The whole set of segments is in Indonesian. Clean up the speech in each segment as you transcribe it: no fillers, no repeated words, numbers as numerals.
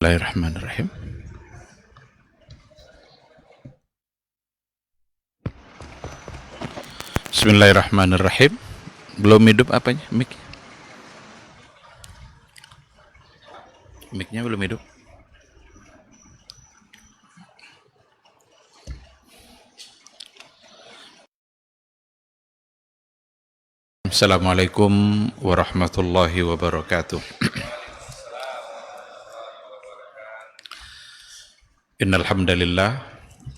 Bismillahirrahmanirrahim. Bismillahirrahmanirrahim. Belum hidup apanya? Mic-nya belum hidup. Assalamualaikum warahmatullahi wabarakatuh. Innal hamdalillah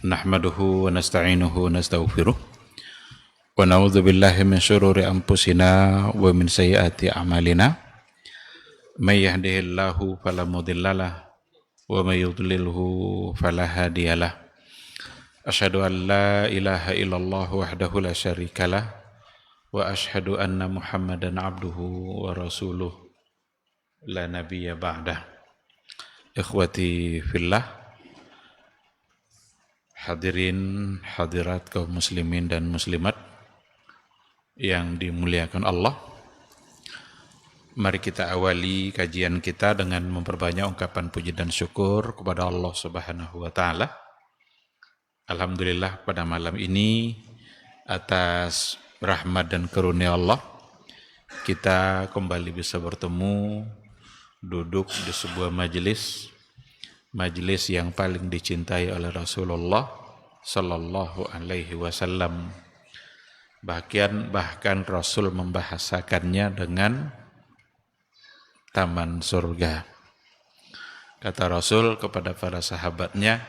nahmaduhu wa nasta'inuhu wa nastaghfiruh wa na'udzu billahi min syururi anfusina wa min sayyiati a'malina. May yahdihillahu fala mudhillalah wa may yudlilhu fala hadiyalah. Asyhadu an la ilaha illallah wahdahu la syarikalah wa asyhadu anna Muhammadan abduhu wa rasuluh la nabiyya ba'dah. Ikhwati fillah, hadirin hadirat kaum muslimin dan muslimat yang dimuliakan Allah. Mari kita awali kajian kita dengan memperbanyak ungkapan puji dan syukur kepada Allah Subhanahu wa taala. Alhamdulillah pada malam ini atas rahmat dan karunia Allah kita kembali bisa bertemu, duduk di sebuah majelis yang paling dicintai oleh Rasulullah sallallahu alaihi wasallam. Bahkan Rasul membahasakannya dengan taman surga. Kata Rasul kepada para sahabatnya,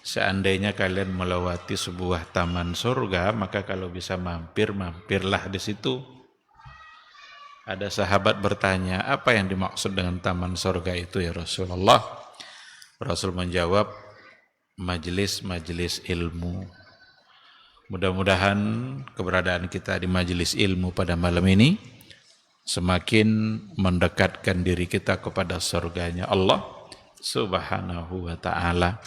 seandainya kalian melewati sebuah taman surga, maka kalau bisa mampirlah di situ. Ada sahabat bertanya, apa yang dimaksud dengan taman surga itu ya Rasulullah? Rasul menjawab, majelis-majelis ilmu. Mudah-mudahan keberadaan kita di majelis ilmu pada malam ini semakin mendekatkan diri kita kepada surganya Allah Subhanahu wa ta'ala,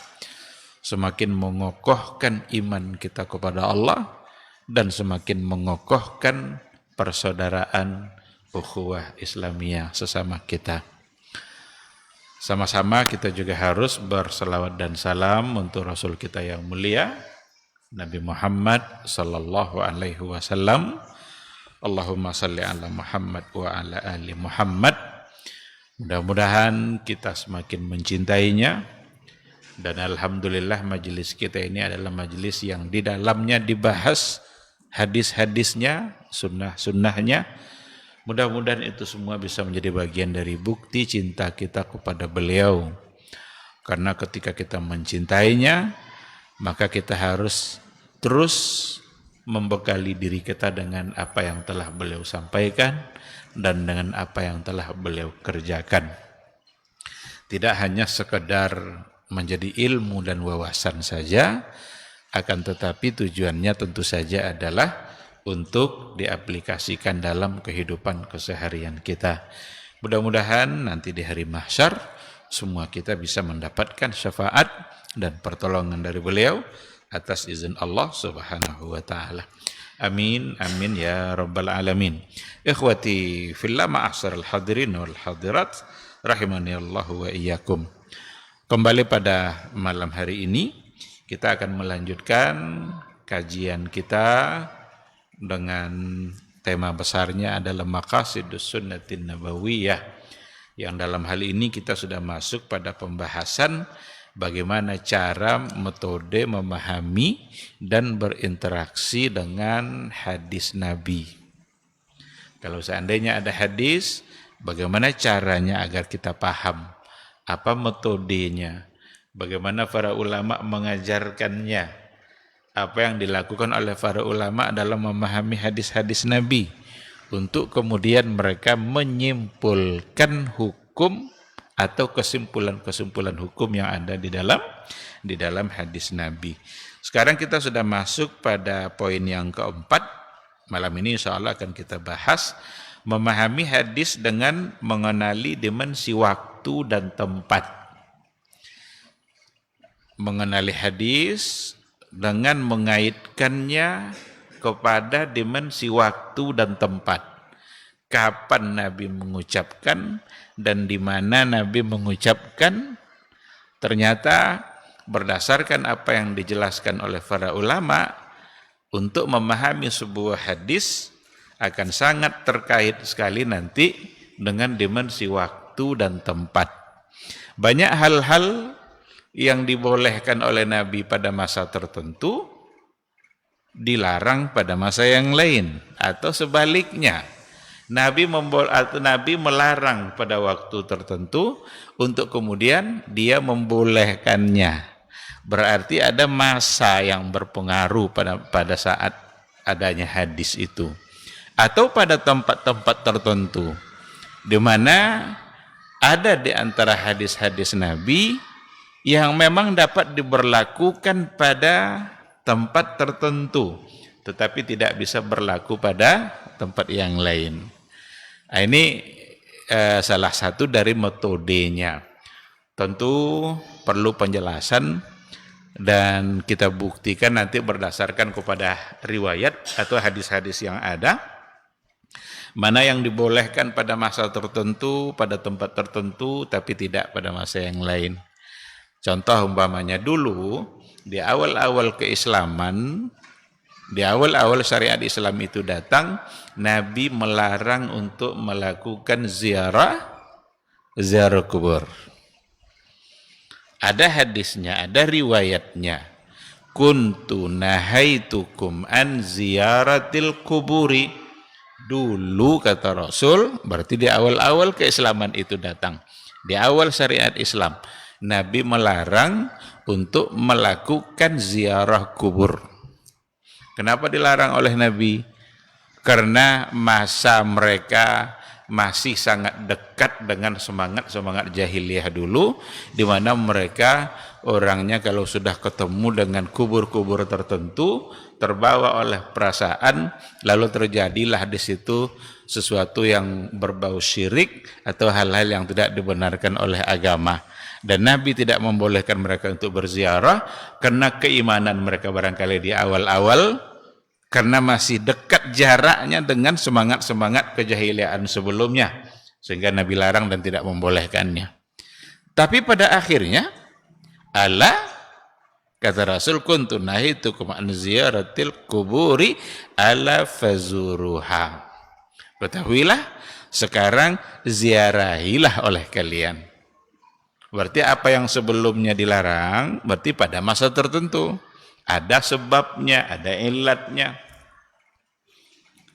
semakin mengokohkan iman kita kepada Allah, dan semakin mengokohkan persaudaraan ukhuwah Islamiyah sesama kita. Sama-sama kita juga harus berselawat dan salam untuk Rasul kita yang mulia, Nabi Muhammad sallallahu alaihi wasallam. Allahumma salli ala Muhammad wa ala ali Muhammad. Mudah-mudahan kita semakin mencintainya, dan alhamdulillah majelis kita ini adalah majelis yang di dalamnya dibahas hadis-hadisnya, sunnah-sunnahnya. Mudah-mudahan itu semua bisa menjadi bagian dari bukti cinta kita kepada beliau. Karena ketika kita mencintainya, maka kita harus terus membekali diri kita dengan apa yang telah beliau sampaikan dan dengan apa yang telah beliau kerjakan. Tidak hanya sekedar menjadi ilmu dan wawasan saja, akan tetapi tujuannya tentu saja adalah untuk diaplikasikan dalam kehidupan keseharian kita. Mudah-mudahan nanti di hari mahsyar semua kita bisa mendapatkan syafaat dan pertolongan dari beliau atas izin Allah Subhanahu wa taala. Amin amin ya rabbal alamin. Ikhwati fillah, ma'asyiral hadirin wal hadirat rahimani Allah wa iyyakum. Kembali pada malam hari ini kita akan melanjutkan kajian kita dengan tema besarnya adalah Maqasidus Sunnatin Nabawiyah, yang dalam hal ini kita sudah masuk pada pembahasan bagaimana cara metode memahami dan berinteraksi dengan hadis Nabi. Kalau seandainya ada hadis, bagaimana caranya agar kita paham, apa metodenya, bagaimana para ulama mengajarkannya, apa yang dilakukan oleh para ulama dalam memahami hadis-hadis Nabi, untuk kemudian mereka menyimpulkan hukum atau kesimpulan-kesimpulan hukum yang ada di dalam hadis Nabi. Sekarang kita sudah masuk pada poin yang keempat. Malam ini insya Allah akan kita bahas memahami hadis dengan mengenali dimensi waktu dan tempat. Mengenali hadis dengan mengaitkannya kepada dimensi waktu dan tempat. Kapan Nabi mengucapkan dan di mana Nabi mengucapkan, Ternyata berdasarkan apa yang dijelaskan oleh para ulama, untuk memahami sebuah hadis akan sangat terkait sekali nanti dengan dimensi waktu dan tempat. Banyak hal-hal yang dibolehkan oleh Nabi pada masa tertentu dilarang pada masa yang lain, atau sebaliknya. Nabi melarang pada waktu tertentu untuk kemudian dia membolehkannya. Berarti ada masa yang berpengaruh pada saat adanya hadis itu. Atau pada tempat-tempat tertentu, di mana ada di antara hadis-hadis Nabi yang memang dapat diberlakukan pada tempat tertentu, tetapi tidak bisa berlaku pada tempat yang lain. Nah, ini salah satu dari metodenya. Tentu perlu penjelasan dan kita buktikan nanti berdasarkan kepada riwayat atau hadis-hadis yang ada, mana yang dibolehkan pada masa tertentu, pada tempat tertentu, tapi tidak pada masa yang lain. Contoh umpamanya dulu, di awal-awal keislaman, di awal-awal syariat Islam itu datang, Nabi melarang untuk melakukan ziarah kubur. Ada hadisnya, ada riwayatnya. Kuntu nahaitukum an ziyaratil kuburi. Dulu kata Rasul, berarti di awal-awal keislaman itu datang. Di awal syariat Islam, Nabi melarang untuk melakukan ziarah kubur. Kenapa dilarang oleh Nabi? Karena masa mereka masih sangat dekat dengan semangat jahiliyah dulu, di mana mereka orangnya kalau sudah ketemu dengan kubur-kubur tertentu, terbawa oleh perasaan, lalu terjadilah di situ sesuatu yang berbau syirik atau hal-hal yang tidak dibenarkan oleh agama. Dan Nabi tidak membolehkan mereka untuk berziarah karena keimanan mereka barangkali di awal-awal, karena masih dekat jaraknya dengan semangat-semangat kejahiliaan sebelumnya, sehingga Nabi larang dan tidak membolehkannya. Tapi pada akhirnya, kata Rasul, kuntu nahitukum an ziyaratil kuburi ala fazuruha. Ketahuilah, sekarang ziarahilah oleh kalian. Berarti apa yang sebelumnya dilarang, berarti pada masa tertentu. Ada sebabnya, ada ilatnya.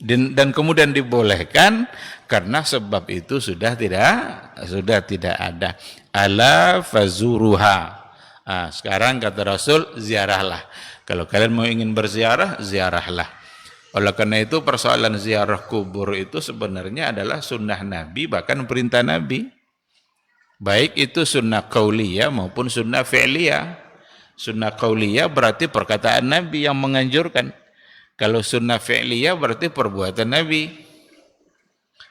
Dan kemudian dibolehkan karena sebab itu sudah tidak ada. Ala fazuruha. Sekarang kata Rasul, ziarahlah. Kalau kalian mau ingin berziarah, ziarahlah. Oleh karena itu persoalan ziarah kubur itu sebenarnya adalah sunnah Nabi, bahkan perintah Nabi. Baik itu sunnah qauliyah maupun sunnah fi'liyah. Sunnah qauliyah berarti perkataan Nabi yang menganjurkan. Kalau sunnah fi'liyah berarti perbuatan Nabi.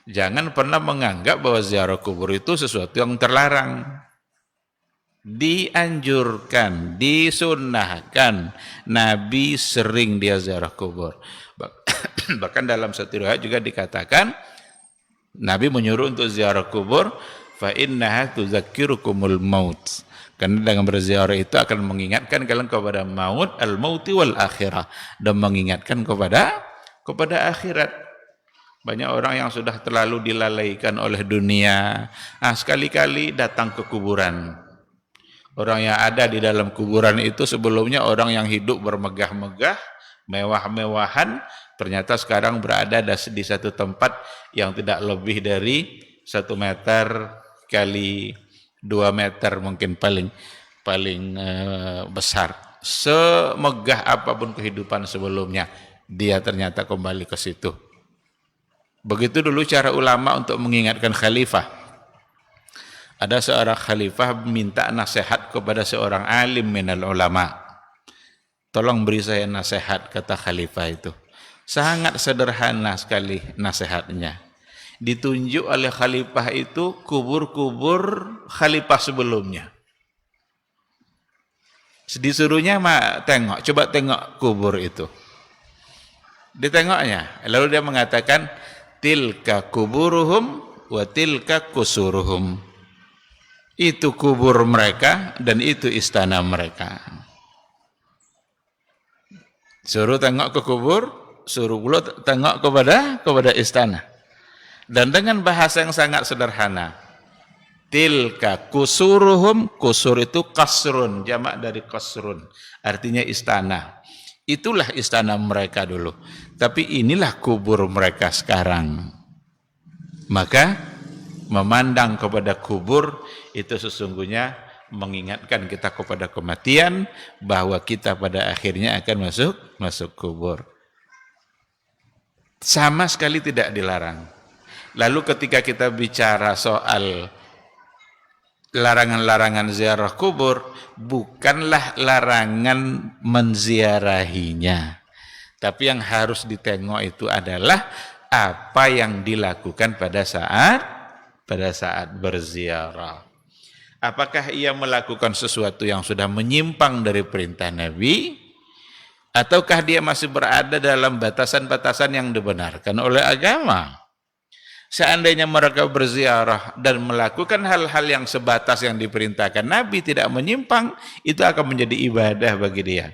Jangan pernah menganggap bahwa ziarah kubur itu sesuatu yang terlarang. Dianjurkan, disunnahkan. Nabi sering dia ziarah kubur. Bahkan dalam satu riwayat juga dikatakan, Nabi menyuruh untuk ziarah kubur, fa innaha tuzakkirukumul maut. Karena dengan berziarah itu akan mengingatkan kalian kepada maut, al-mauti wal akhirah, dan mengingatkan kepada akhirat. Banyak orang yang sudah terlalu dilalaikan oleh dunia, sekali-kali datang ke kuburan. Orang yang ada di dalam kuburan itu sebelumnya orang yang hidup bermegah-megah, mewah-mewahan, ternyata sekarang berada di satu tempat yang tidak lebih dari 1 meter kali 2 meter mungkin paling besar. Semegah apapun kehidupan sebelumnya, dia ternyata kembali ke situ. Begitu dulu cara ulama untuk mengingatkan khalifah. Ada seorang khalifah minta nasihat kepada seorang alim minal ulama. Tolong beri saya nasihat, kata khalifah itu. Sangat sederhana sekali nasihatnya. Ditunjuk oleh khalifah itu kubur-kubur khalifah sebelumnya. Disuruhnya coba tengok kubur itu. Ditengoknya, lalu dia mengatakan, tilka kuburuhum wa tilka kusuruhum. Itu kubur mereka dan itu istana mereka. Suruh tengok ke kubur, suruh pula tengok kepada istana. Dan dengan bahasa yang sangat sederhana. Tilka kusuruhum, kusur itu kasrun, jamak dari kasrun, artinya istana. Itulah istana mereka dulu. Tapi inilah kubur mereka sekarang. Maka memandang kepada kubur itu sesungguhnya mengingatkan kita kepada kematian, bahwa kita pada akhirnya akan masuk kubur. Sama sekali tidak dilarang. Lalu ketika kita bicara soal larangan-larangan ziarah kubur, bukanlah larangan menziarahinya. Tapi yang harus ditengok itu adalah apa yang dilakukan pada saat berziarah. Apakah ia melakukan sesuatu yang sudah menyimpang dari perintah Nabi, ataukah dia masih berada dalam batasan-batasan yang dibenarkan oleh agama? Seandainya mereka berziarah dan melakukan hal-hal yang sebatas yang diperintahkan Nabi, tidak menyimpang, itu akan menjadi ibadah bagi dia.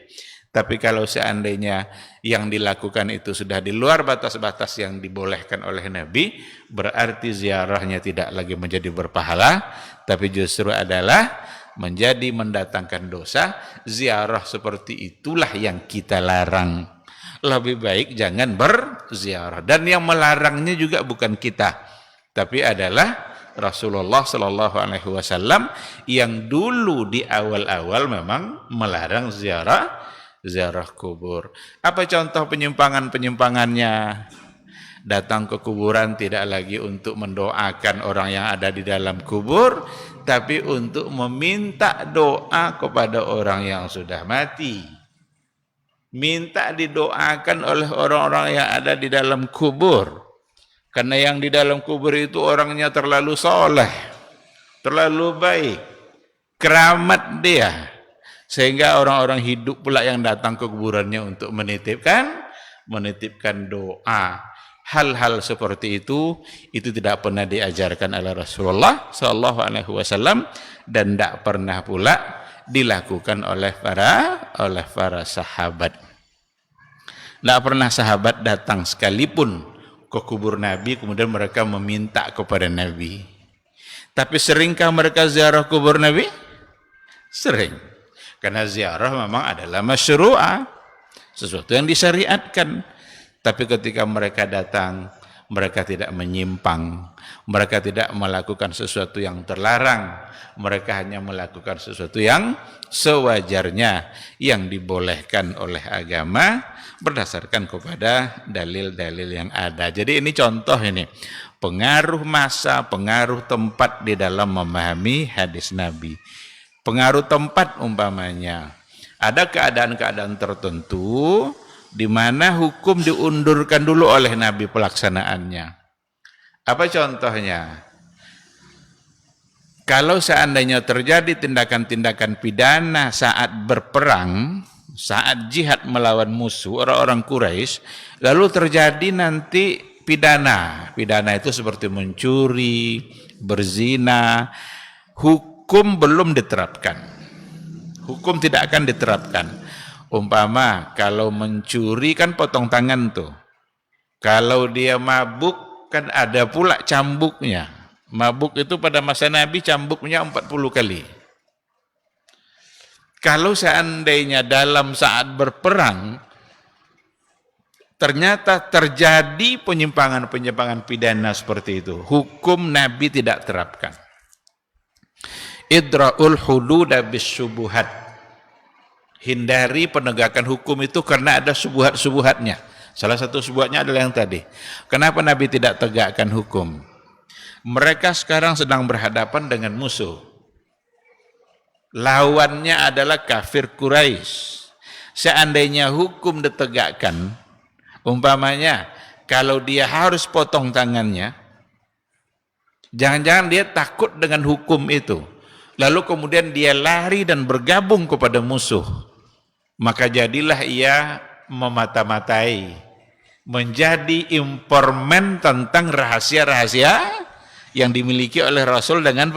Tapi kalau seandainya yang dilakukan itu sudah di luar batas-batas yang dibolehkan oleh Nabi, berarti ziarahnya tidak lagi menjadi berpahala, tapi justru adalah menjadi mendatangkan dosa. Ziarah seperti itulah yang kita larang. Lebih baik jangan berziarah. Dan yang melarangnya juga bukan kita, tapi adalah Rasulullah Shallallahu Alaihi Wasallam yang dulu di awal-awal memang melarang ziarah kubur. Apa contoh penyimpangannya? Datang ke kuburan tidak lagi untuk mendoakan orang yang ada di dalam kubur, tapi untuk meminta doa kepada orang yang sudah mati. Minta didoakan oleh orang-orang yang ada di dalam kubur. Karena yang di dalam kubur itu orangnya terlalu soleh, terlalu baik, keramat dia. Sehingga orang-orang hidup pula yang datang ke kuburannya untuk menitipkan doa. Hal-hal seperti itu tidak pernah diajarkan oleh Rasulullah SAW dan tidak pernah pula dilakukan oleh para sahabat. Tidak pernah sahabat datang sekalipun ke kubur Nabi kemudian mereka meminta kepada Nabi. Tapi seringkah mereka ziarah kubur Nabi? Sering. Karena ziarah memang adalah masyru'ah, sesuatu yang disyariatkan. Tapi ketika mereka datang, mereka tidak menyimpang, mereka tidak melakukan sesuatu yang terlarang, mereka hanya melakukan sesuatu yang sewajarnya, yang dibolehkan oleh agama berdasarkan kepada dalil-dalil yang ada. Jadi ini contoh ini, pengaruh masa, pengaruh tempat di dalam memahami hadis Nabi. Pengaruh tempat umpamanya, ada keadaan-keadaan tertentu di mana hukum diundurkan dulu oleh Nabi pelaksanaannya. Apa contohnya? Kalau seandainya terjadi tindakan-tindakan pidana saat berperang, saat jihad melawan musuh orang-orang Quraisy, lalu terjadi nanti pidana. Pidana itu seperti mencuri, berzina, hukum belum diterapkan. Hukum tidak akan diterapkan. Umpama kalau mencuri kan potong tangan tuh. Kalau dia mabuk kan ada pula cambuknya. Mabuk itu pada masa Nabi cambuknya 40 kali. Kalau seandainya dalam saat berperang ternyata terjadi penyimpangan-penyimpangan pidana seperti itu, hukum Nabi tidak terapkan. Idra'ul hududa bisyubuhat. Hindari penegakan hukum itu karena ada subuhat-subuhatnya. Salah satu subuhatnya adalah yang tadi. Kenapa Nabi tidak tegakkan hukum? Mereka sekarang sedang berhadapan dengan musuh. Lawannya adalah kafir Quraisy. Seandainya hukum ditegakkan, umpamanya kalau dia harus potong tangannya, jangan-jangan dia takut dengan hukum itu. Lalu kemudian dia lari dan bergabung kepada musuh. Maka jadilah ia memata-matai, menjadi informan tentang rahasia-rahasia yang dimiliki oleh Rasul dengan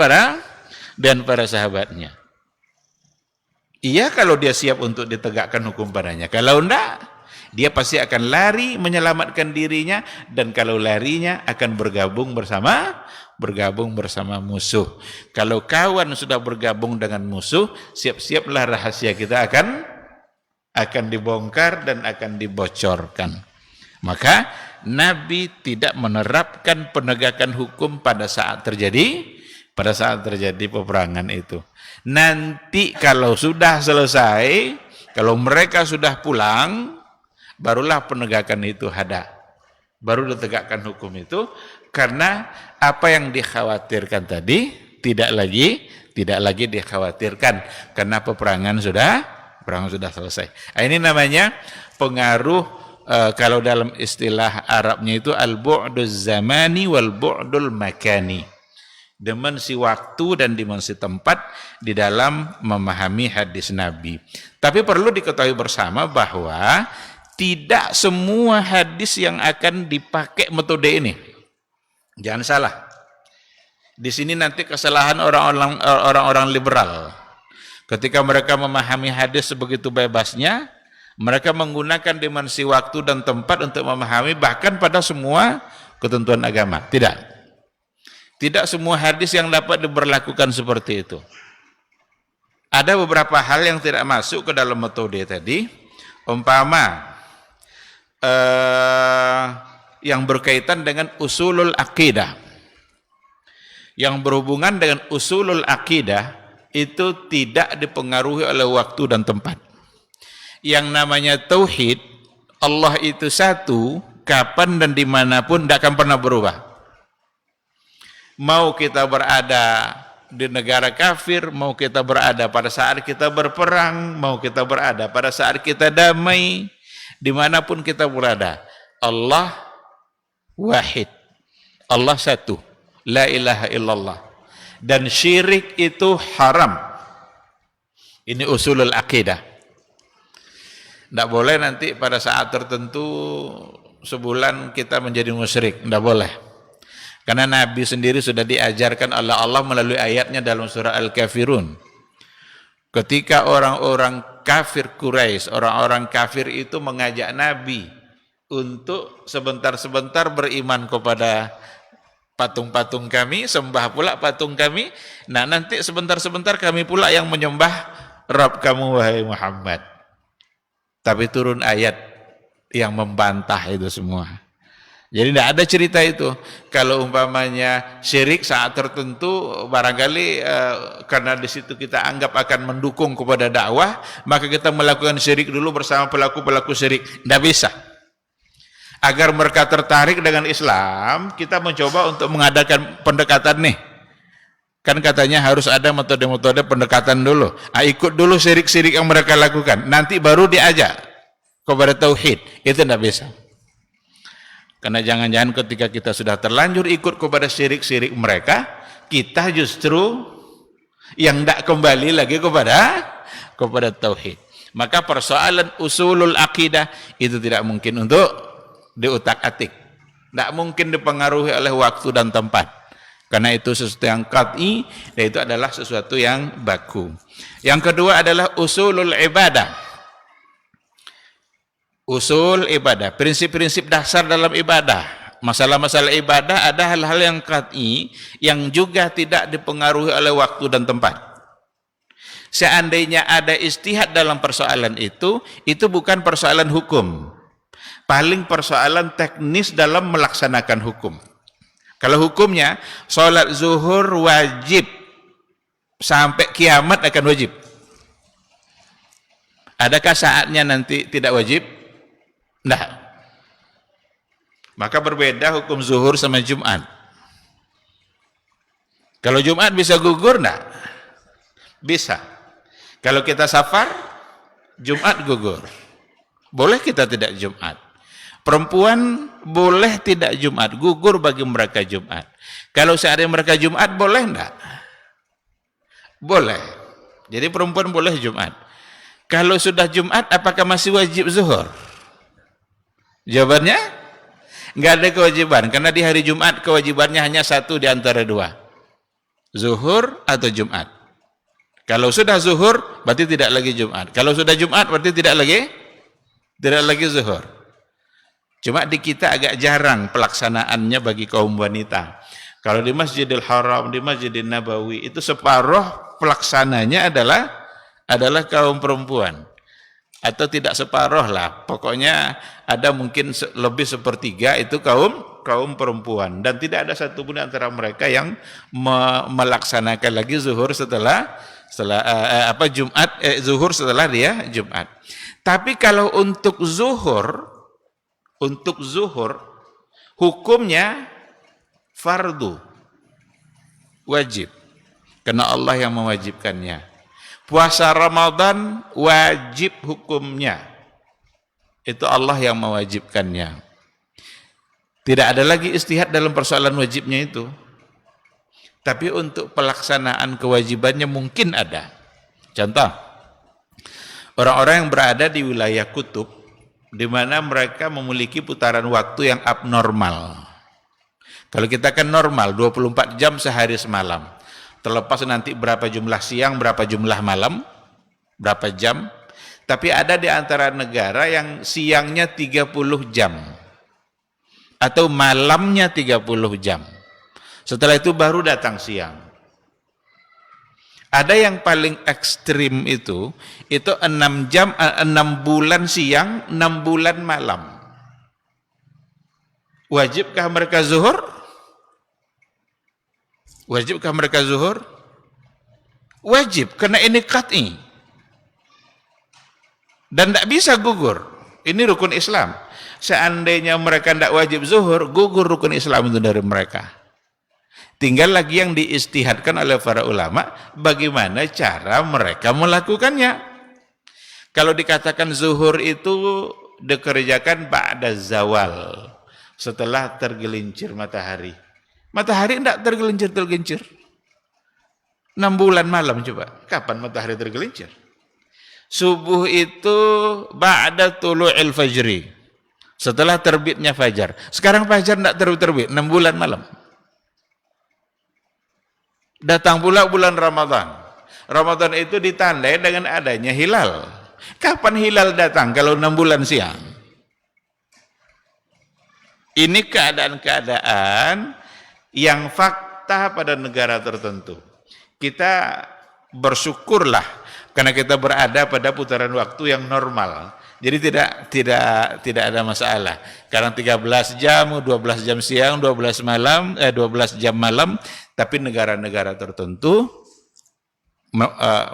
dan para sahabatnya. Iya kalau dia siap untuk ditegakkan hukum padanya. Kalau enggak, dia pasti akan lari menyelamatkan dirinya, dan kalau larinya akan bergabung bersama musuh. Kalau kawan sudah bergabung dengan musuh, siap-siaplah rahasia kita akan dibongkar dan akan dibocorkan. Maka Nabi tidak menerapkan penegakan hukum pada saat terjadi peperangan itu. Nanti kalau sudah selesai, kalau mereka sudah pulang, barulah penegakan itu ada. Baru ditegakkan hukum itu, karena apa yang dikhawatirkan tadi tidak lagi dikhawatirkan karena peperangan sudah selesai. Ini namanya pengaruh kalau dalam istilah Arabnya itu al-bu'duz zamani wal bu'dul makani. Dimensi waktu dan dimensi tempat di dalam memahami hadis Nabi. Tapi perlu diketahui bersama bahwa tidak semua hadis yang akan dipakai metode ini. Jangan salah. Di sini nanti kesalahan orang-orang liberal. Ketika mereka memahami hadis sebegitu bebasnya, mereka menggunakan dimensi waktu dan tempat untuk memahami bahkan pada semua ketentuan agama. Tidak semua hadis yang dapat diberlakukan seperti itu. Ada beberapa hal yang tidak masuk ke dalam metode tadi. Umpama yang berkaitan dengan usulul akidah. Yang berhubungan dengan usulul akidah itu tidak dipengaruhi oleh waktu dan tempat. Yang namanya tauhid, Allah itu satu, kapan dan dimanapun tidak akan pernah berubah. Mau kita berada di negara kafir, mau kita berada pada saat kita berperang, mau kita berada pada saat kita damai, dimanapun kita berada, Allah wahid, Allah satu, la ilaha illallah, dan syirik itu haram. Ini usulul akidah. Tidak boleh nanti pada saat tertentu sebulan kita menjadi musyrik, tidak boleh. Karena Nabi sendiri sudah diajarkan oleh Allah melalui ayatnya dalam surah Al-Kafirun. Ketika orang-orang kafir Quraisy, orang-orang kafir itu mengajak Nabi untuk sebentar-sebentar beriman kepada patung-patung kami, sembah pula patung kami. Nah, nanti sebentar-sebentar kami pula yang menyembah Rabb kamu wahai Muhammad. Tapi turun ayat yang membantah itu semua. Jadi tidak ada cerita itu. Kalau umpamanya syirik saat tertentu barangkali karena di situ kita anggap akan mendukung kepada dakwah, maka kita melakukan syirik dulu bersama pelaku-pelaku syirik. Tidak bisa. Agar mereka tertarik dengan Islam, kita mencoba untuk mengadakan pendekatan nih. Kan katanya harus ada metode-metode pendekatan dulu. Ikut dulu syirik-syirik yang mereka lakukan. Nanti baru diajak kepada tauhid. Itu tidak bisa. Karena jangan-jangan ketika kita sudah terlanjur ikut kepada syirik-syirik mereka, kita justru yang tidak kembali lagi kepada tauhid. Maka persoalan usulul akidah itu tidak mungkin untuk diutak-atik. Tidak mungkin dipengaruhi oleh waktu dan tempat. Karena itu sesuatu yang qat'i, dan itu adalah sesuatu yang baku. Yang kedua adalah usulul ibadah. Usul ibadah, prinsip-prinsip dasar dalam ibadah. Masalah-masalah ibadah ada hal-hal yang qat'i yang juga tidak dipengaruhi oleh waktu dan tempat. Seandainya ada ijtihad dalam persoalan itu bukan persoalan hukum. Paling persoalan teknis dalam melaksanakan hukum. Kalau hukumnya, sholat zuhur wajib sampai kiamat akan wajib. Adakah saatnya nanti tidak wajib? Nah, maka berbeda hukum zuhur sama Jumat. Kalau Jumat bisa gugur, enggak? Bisa. Kalau kita safar, Jumat gugur. Boleh kita tidak Jumat. Perempuan boleh tidak Jumat, gugur bagi mereka Jumat. Kalau seandainya mereka Jumat, boleh enggak? Boleh. Jadi perempuan boleh Jumat. Kalau sudah Jumat, apakah masih wajib zuhur? Jawabannya, nggak ada kewajiban, karena di hari Jumat kewajibannya hanya satu di antara dua. Zuhur atau Jumat. Kalau sudah zuhur berarti tidak lagi Jumat. Kalau sudah Jumat berarti tidak lagi zuhur. Cuma di kita agak jarang pelaksanaannya bagi kaum wanita. Kalau di Masjidil Haram, di Masjidil Nabawi itu separuh pelaksananya adalah kaum perempuan. Atau tidak separuh lah. Pokoknya ada mungkin lebih sepertiga itu kaum perempuan, dan tidak ada satupun antara mereka yang melaksanakan lagi zuhur setelah zuhur setelah dia Jumat. Tapi kalau untuk zuhur hukumnya fardu, wajib, karena Allah yang mewajibkannya. Puasa Ramadan wajib hukumnya, itu Allah yang mewajibkannya. Tidak ada lagi istihad dalam persoalan wajibnya itu. Tapi untuk pelaksanaan kewajibannya mungkin ada. Contoh, orang-orang yang berada di wilayah kutub, di mana mereka memiliki putaran waktu yang abnormal. Kalau kita kan normal, 24 jam sehari semalam. Terlepas nanti berapa jumlah siang, berapa jumlah malam, berapa jam. Tapi ada di antara negara yang siangnya 30 jam. Atau malamnya 30 jam. Setelah itu baru datang siang. Ada yang paling ekstrim itu 6 jam, 6 bulan siang, 6 bulan malam. Wajibkah mereka zuhur? Wajibkah mereka zuhur? Wajib, karena ini qat'i. Dan tidak bisa gugur. Ini rukun Islam. Seandainya mereka tidak wajib zuhur, gugur rukun Islam itu dari mereka. Tinggal lagi yang diistihadkan oleh para ulama, bagaimana cara mereka melakukannya. Kalau dikatakan zuhur itu dikerjakan ba'da zawal, setelah tergelincir matahari. Matahari tidak tergelincir-tergelincir. 6 bulan malam coba, kapan matahari tergelincir? Subuh itu ba'da tulu'il fajri, setelah terbitnya fajar. Sekarang fajar tidak terbit, 6 bulan malam. Datang pula bulan Ramadan. Ramadan itu ditandai dengan adanya hilal. Kapan hilal datang kalau 6 bulan siang? Ini keadaan-keadaan yang fakta pada negara tertentu. Kita bersyukurlah karena kita berada pada putaran waktu yang normal. Jadi tidak ada masalah. Karena 13 jam, 12 jam siang, 12 jam malam, tapi negara-negara tertentu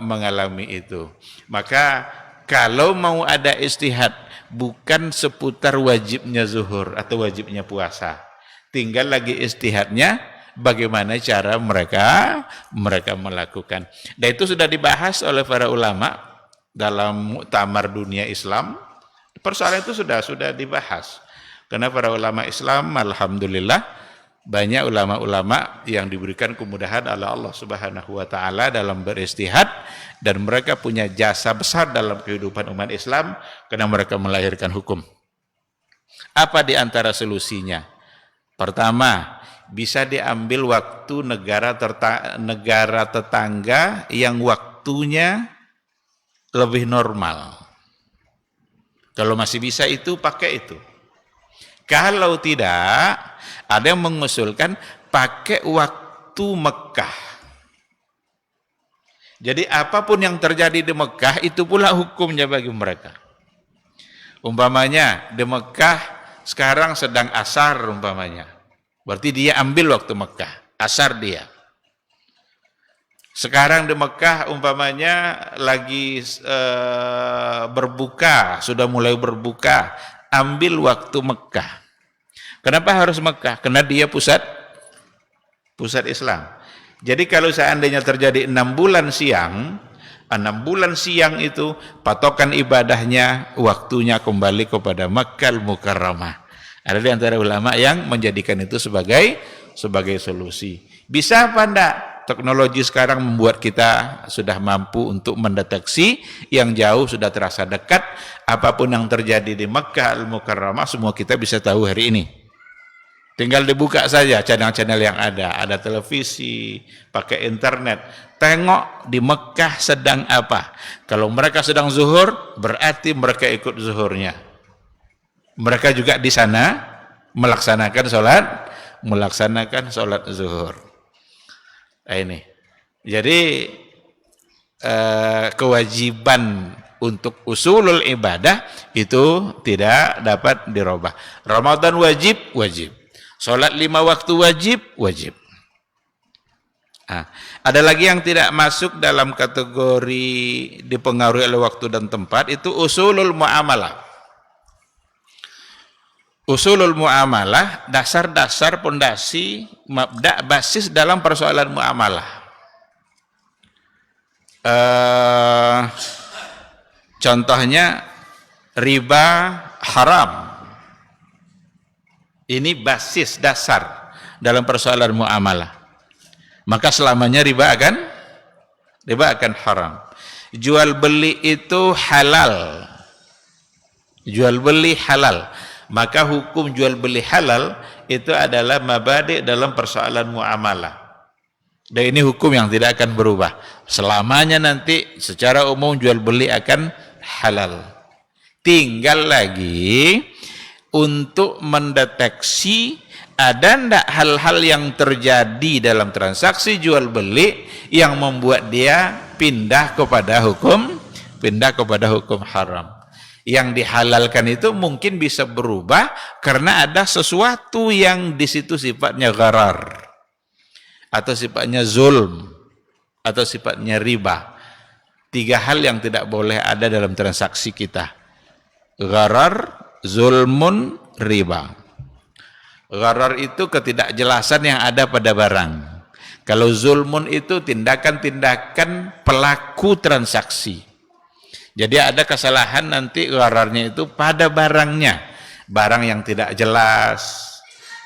mengalami itu. Maka kalau mau ada istihad, bukan seputar wajibnya zuhur atau wajibnya puasa. Tinggal lagi istihadnya bagaimana cara mereka melakukan. Dan itu sudah dibahas oleh para ulama dalam Muktamar Dunia Islam. Persoalan itu sudah dibahas. Karena para ulama Islam, alhamdulillah, banyak ulama-ulama yang diberikan kemudahan oleh Allah Subhanahu wa taala dalam beristihad, dan mereka punya jasa besar dalam kehidupan umat Islam karena mereka melahirkan hukum. Apa di antara solusinya? Pertama, bisa diambil waktu negara tetangga yang waktunya lebih normal. Kalau masih bisa itu, pakai itu. Kalau tidak, ada yang mengusulkan pakai waktu Mekah. Jadi apapun yang terjadi di Mekah, itu pula hukumnya bagi mereka. Umpamanya di Mekah sekarang sedang asar umpamanya. Berarti dia ambil waktu Mekah, asar dia. Sekarang di Mekah umpamanya lagi berbuka, sudah mulai berbuka, ambil waktu Mekah. Kenapa harus Mekah? Karena dia pusat Islam. Jadi kalau seandainya terjadi 6 bulan siang itu patokan ibadahnya waktunya kembali kepada Makkah Mukarramah. Ada di antara ulama yang menjadikan itu sebagai solusi. Bisa apa enggak? Teknologi sekarang membuat kita sudah mampu untuk mendeteksi yang jauh sudah terasa dekat. Apapun yang terjadi di Makkah Al-Mukarramah semua kita bisa tahu hari ini. Tinggal dibuka saja channel-channel yang ada televisi, pakai internet. Tengok di Mekah sedang apa. Kalau mereka sedang zuhur, berarti mereka ikut zuhurnya. Mereka juga di sana melaksanakan sholat zuhur. Nah, ini. Jadi kewajiban untuk usulul ibadah itu tidak dapat dirubah. Ramadan wajib. Sholat 5 waktu wajib. Ada lagi yang tidak masuk dalam kategori dipengaruhi oleh waktu dan tempat, itu usulul muamalah. Usulul muamalah, dasar-dasar pondasi, mabda, basis dalam persoalan muamalah. Contohnya riba haram. Ini basis dasar dalam persoalan muamalah. Maka selamanya riba akan haram. Jual beli itu halal. Jual beli halal. Maka hukum jual beli halal itu adalah mabadi dalam persoalan muamalah. Dan ini hukum yang tidak akan berubah. Selamanya nanti secara umum jual beli akan halal. Tinggal lagi untuk mendeteksi ada ndak hal-hal yang terjadi dalam transaksi jual beli yang membuat dia pindah kepada hukum haram. Yang dihalalkan itu mungkin bisa berubah karena ada sesuatu yang di situ sifatnya gharar atau sifatnya zulm atau sifatnya riba. 3 hal yang tidak boleh ada dalam transaksi kita. Gharar, zulmun, riba. Gharar itu ketidakjelasan yang ada pada barang. Kalau zulmun itu tindakan-tindakan pelaku transaksi. Jadi ada kesalahan nanti ghararnya itu pada barangnya. Barang yang tidak jelas.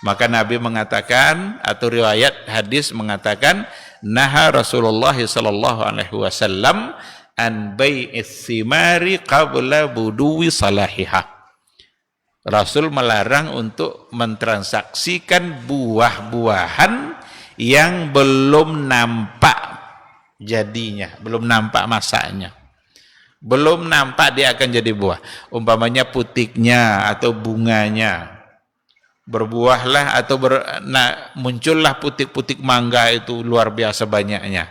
Maka Nabi mengatakan, atau riwayat hadis mengatakan, naha Rasulullah sallallahu alaihi wasallam an bai'is thimari qabla buduwi salahihah. Rasul melarang untuk mentransaksikan buah-buahan yang belum nampak jadinya, belum nampak masanya. Belum nampak dia akan jadi buah. Umpamanya putiknya atau bunganya. Berbuahlah atau muncullah putik-putik mangga itu luar biasa banyaknya.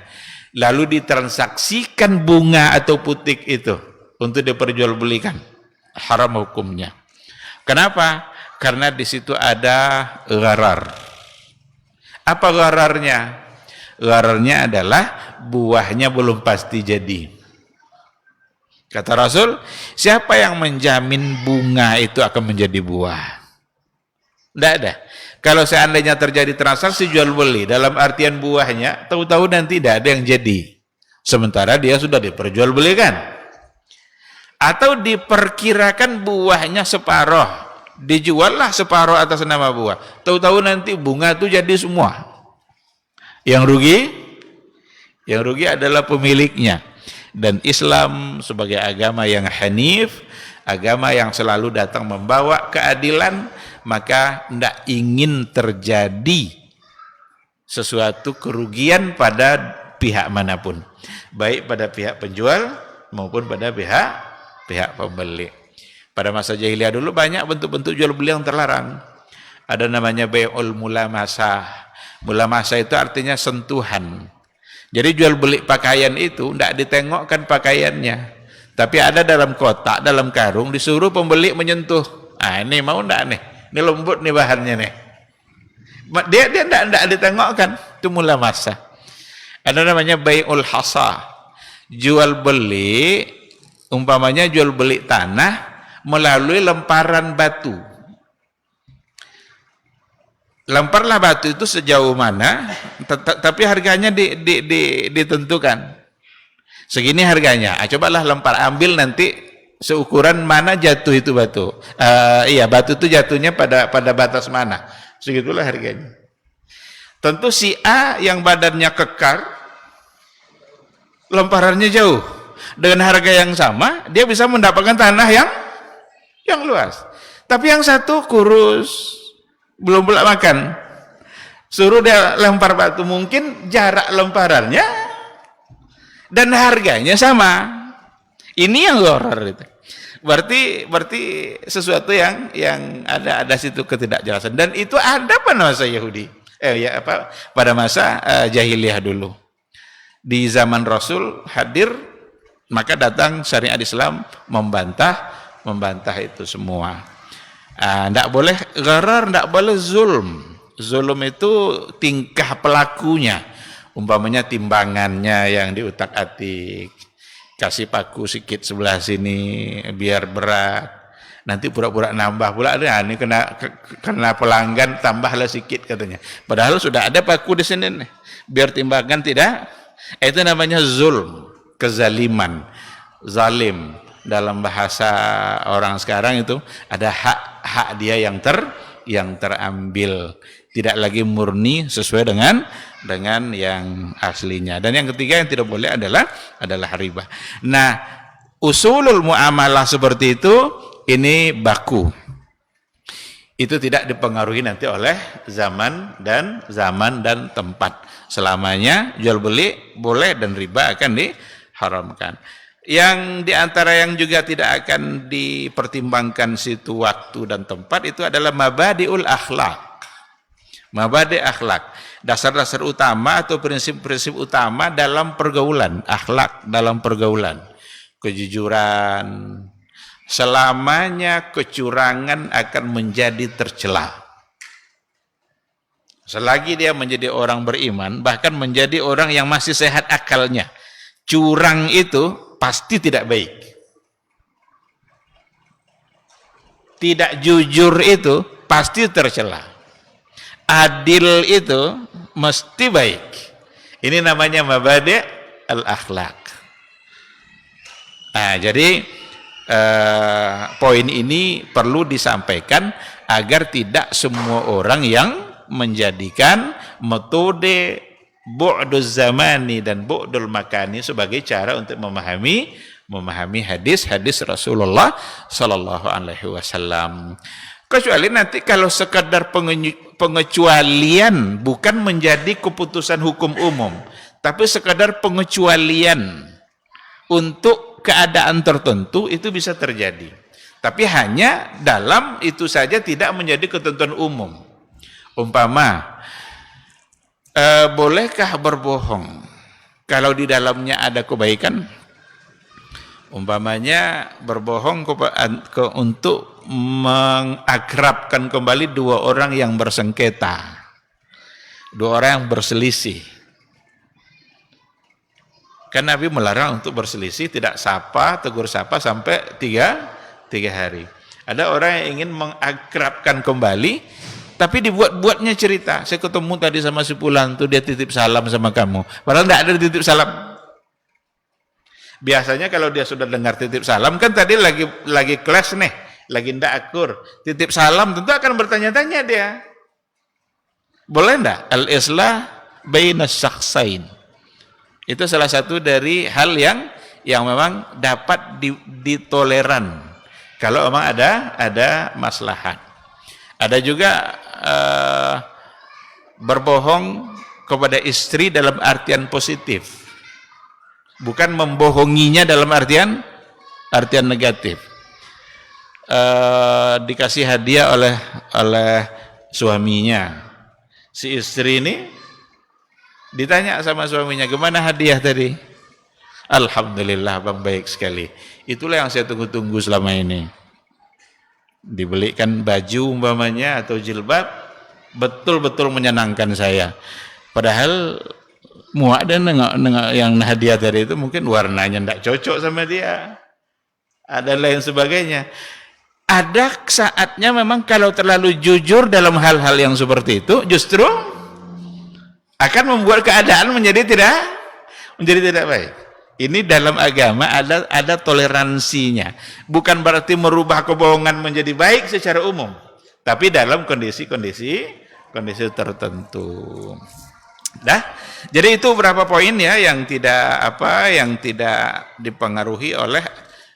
Lalu ditransaksikan bunga atau putik itu untuk diperjualbelikan. Haram hukumnya. Kenapa? Karena di situ ada gharar. Apa ghararnya? Ghararnya adalah buahnya belum pasti jadi. Kata Rasul, siapa yang menjamin bunga itu akan menjadi buah? Tidak ada. Kalau seandainya terjadi transaksi jual beli dalam artian buahnya, tahu-tahu nanti tidak ada yang jadi. Sementara dia sudah diperjualbelikan. Atau diperkirakan buahnya separuh, dijuallah separuh atas nama buah. Tahu-tahu nanti bunga itu jadi semua. Yang rugi adalah pemiliknya. Dan Islam sebagai agama yang hanif, agama yang selalu datang membawa keadilan, maka tidak ingin terjadi sesuatu kerugian pada pihak manapun, baik pada pihak penjual maupun pada pihak pembeli. Pada masa jahiliyah dulu banyak bentuk-bentuk jual beli yang terlarang. Ada namanya bai'ul mulamasah. Mulamasah itu artinya sentuhan. Jadi jual beli pakaian itu tidak ditengokkan pakaiannya, tapi ada dalam kotak, dalam karung, disuruh pembeli menyentuh. Ini mau enggak nih? Ini lembut nih bahannya nih. Dia tidak ditengokkan. Itu mulamasah. Ada namanya bai'ul hasa. Jual beli, umpamanya jual beli tanah melalui lemparan batu. Lemparlah batu itu sejauh mana, tapi harganya ditentukan. Segini harganya. Cobalah lempar, ambil nanti seukuran mana jatuh itu batu. Batu itu jatuhnya pada batas mana. Segitulah harganya. Tentu si A yang badannya kekar, lemparannya jauh. Dengan harga yang sama, dia bisa mendapatkan tanah yang luas. Tapi yang satu kurus, belum pula makan. Suruh dia lempar batu, mungkin jarak lemparannya dan harganya sama. Ini yang gharar itu. Berarti sesuatu yang ada situ ketidakjelasan, dan itu ada pada masa Yahudi. Pada masa jahiliyah dulu. Di zaman Rasul hadir, maka datang syariat Islam membantah itu semua. Tidak boleh gharar, tidak boleh zulm. Zulm itu tingkah pelakunya. Umpamanya timbangannya yang diutak-atik, kasih paku sedikit sebelah sini biar berat, nanti pura-pura nambah pula, ini kena pelanggan tambahlah sedikit katanya. Padahal sudah ada paku di sini nih, biar timbangan tidak. Itu namanya zulm, kezaliman, zalim. Dalam bahasa orang sekarang itu ada hak dia yang terambil, tidak lagi murni sesuai dengan yang aslinya. Dan yang ketiga yang tidak boleh adalah riba. Nah, usulul muamalah seperti itu, ini baku. Itu tidak dipengaruhi nanti oleh zaman dan tempat. Selamanya jual beli boleh dan riba akan diharamkan. Yang diantara yang juga tidak akan dipertimbangkan situ waktu dan tempat itu adalah mabadi'ul akhlak. Mabadi' akhlak, dasar-dasar utama atau prinsip-prinsip utama dalam pergaulan, akhlak dalam pergaulan. Kejujuran, selamanya kecurangan akan menjadi tercela. Selagi dia menjadi orang beriman, bahkan menjadi orang yang masih sehat akalnya, curang itu pasti tidak baik. Tidak jujur itu pasti tercela. Adil itu mesti baik. Ini namanya mabadi' al-akhlak. Nah, jadi poin ini perlu disampaikan agar tidak semua orang yang menjadikan metode bu'duz zamani dan bu'dul makani sebagai cara untuk memahami hadis-hadis Rasulullah sallallahu alaihi wasallam. Kecuali nanti kalau sekadar pengecualian, bukan menjadi keputusan hukum umum, tapi sekadar pengecualian untuk keadaan tertentu, itu bisa terjadi. Tapi hanya dalam itu saja, tidak menjadi ketentuan umum. Umpama bolehkah berbohong kalau di dalamnya ada kebaikan? Umpamanya berbohong untuk mengakrabkan kembali dua orang yang bersengketa, dua orang yang berselisih. Kan Nabi melarang untuk berselisih, tidak tegur sapa sampai tiga hari. Ada orang yang ingin mengakrabkan kembali, tapi dibuat-buatnya cerita. Saya ketemu tadi sama si Fulan tuh, dia titip salam sama kamu. Padahal tidak ada titip salam. Biasanya kalau dia sudah dengar titip salam, kan tadi lagi kelas nih, lagi ndak akur. Titip salam tentu akan bertanya-tanya dia. Boleh ndak? Al-islah baina syakhsain. Itu salah satu dari hal yang memang dapat ditoleran kalau memang ada maslahat. Ada juga berbohong kepada istri dalam artian positif, bukan membohonginya dalam artian negatif. Dikasih hadiah oleh suaminya, si istri ini ditanya sama suaminya, gimana hadiah tadi? Alhamdulillah bang, baik sekali. Itulah yang saya tunggu-tunggu selama ini. Dibelikan baju umpamanya atau jilbab, betul-betul menyenangkan saya. Padahal muak dan nengok yang hadiah tadi itu mungkin warnanya tidak cocok sama dia, ada lain sebagainya. Ada saatnya memang kalau terlalu jujur dalam hal-hal yang seperti itu, justru akan membuat keadaan menjadi tidak baik. Ini dalam agama ada toleransinya. Bukan berarti merubah kebohongan menjadi baik secara umum, tapi dalam kondisi tertentu. Jadi itu beberapa poin ya yang tidak dipengaruhi oleh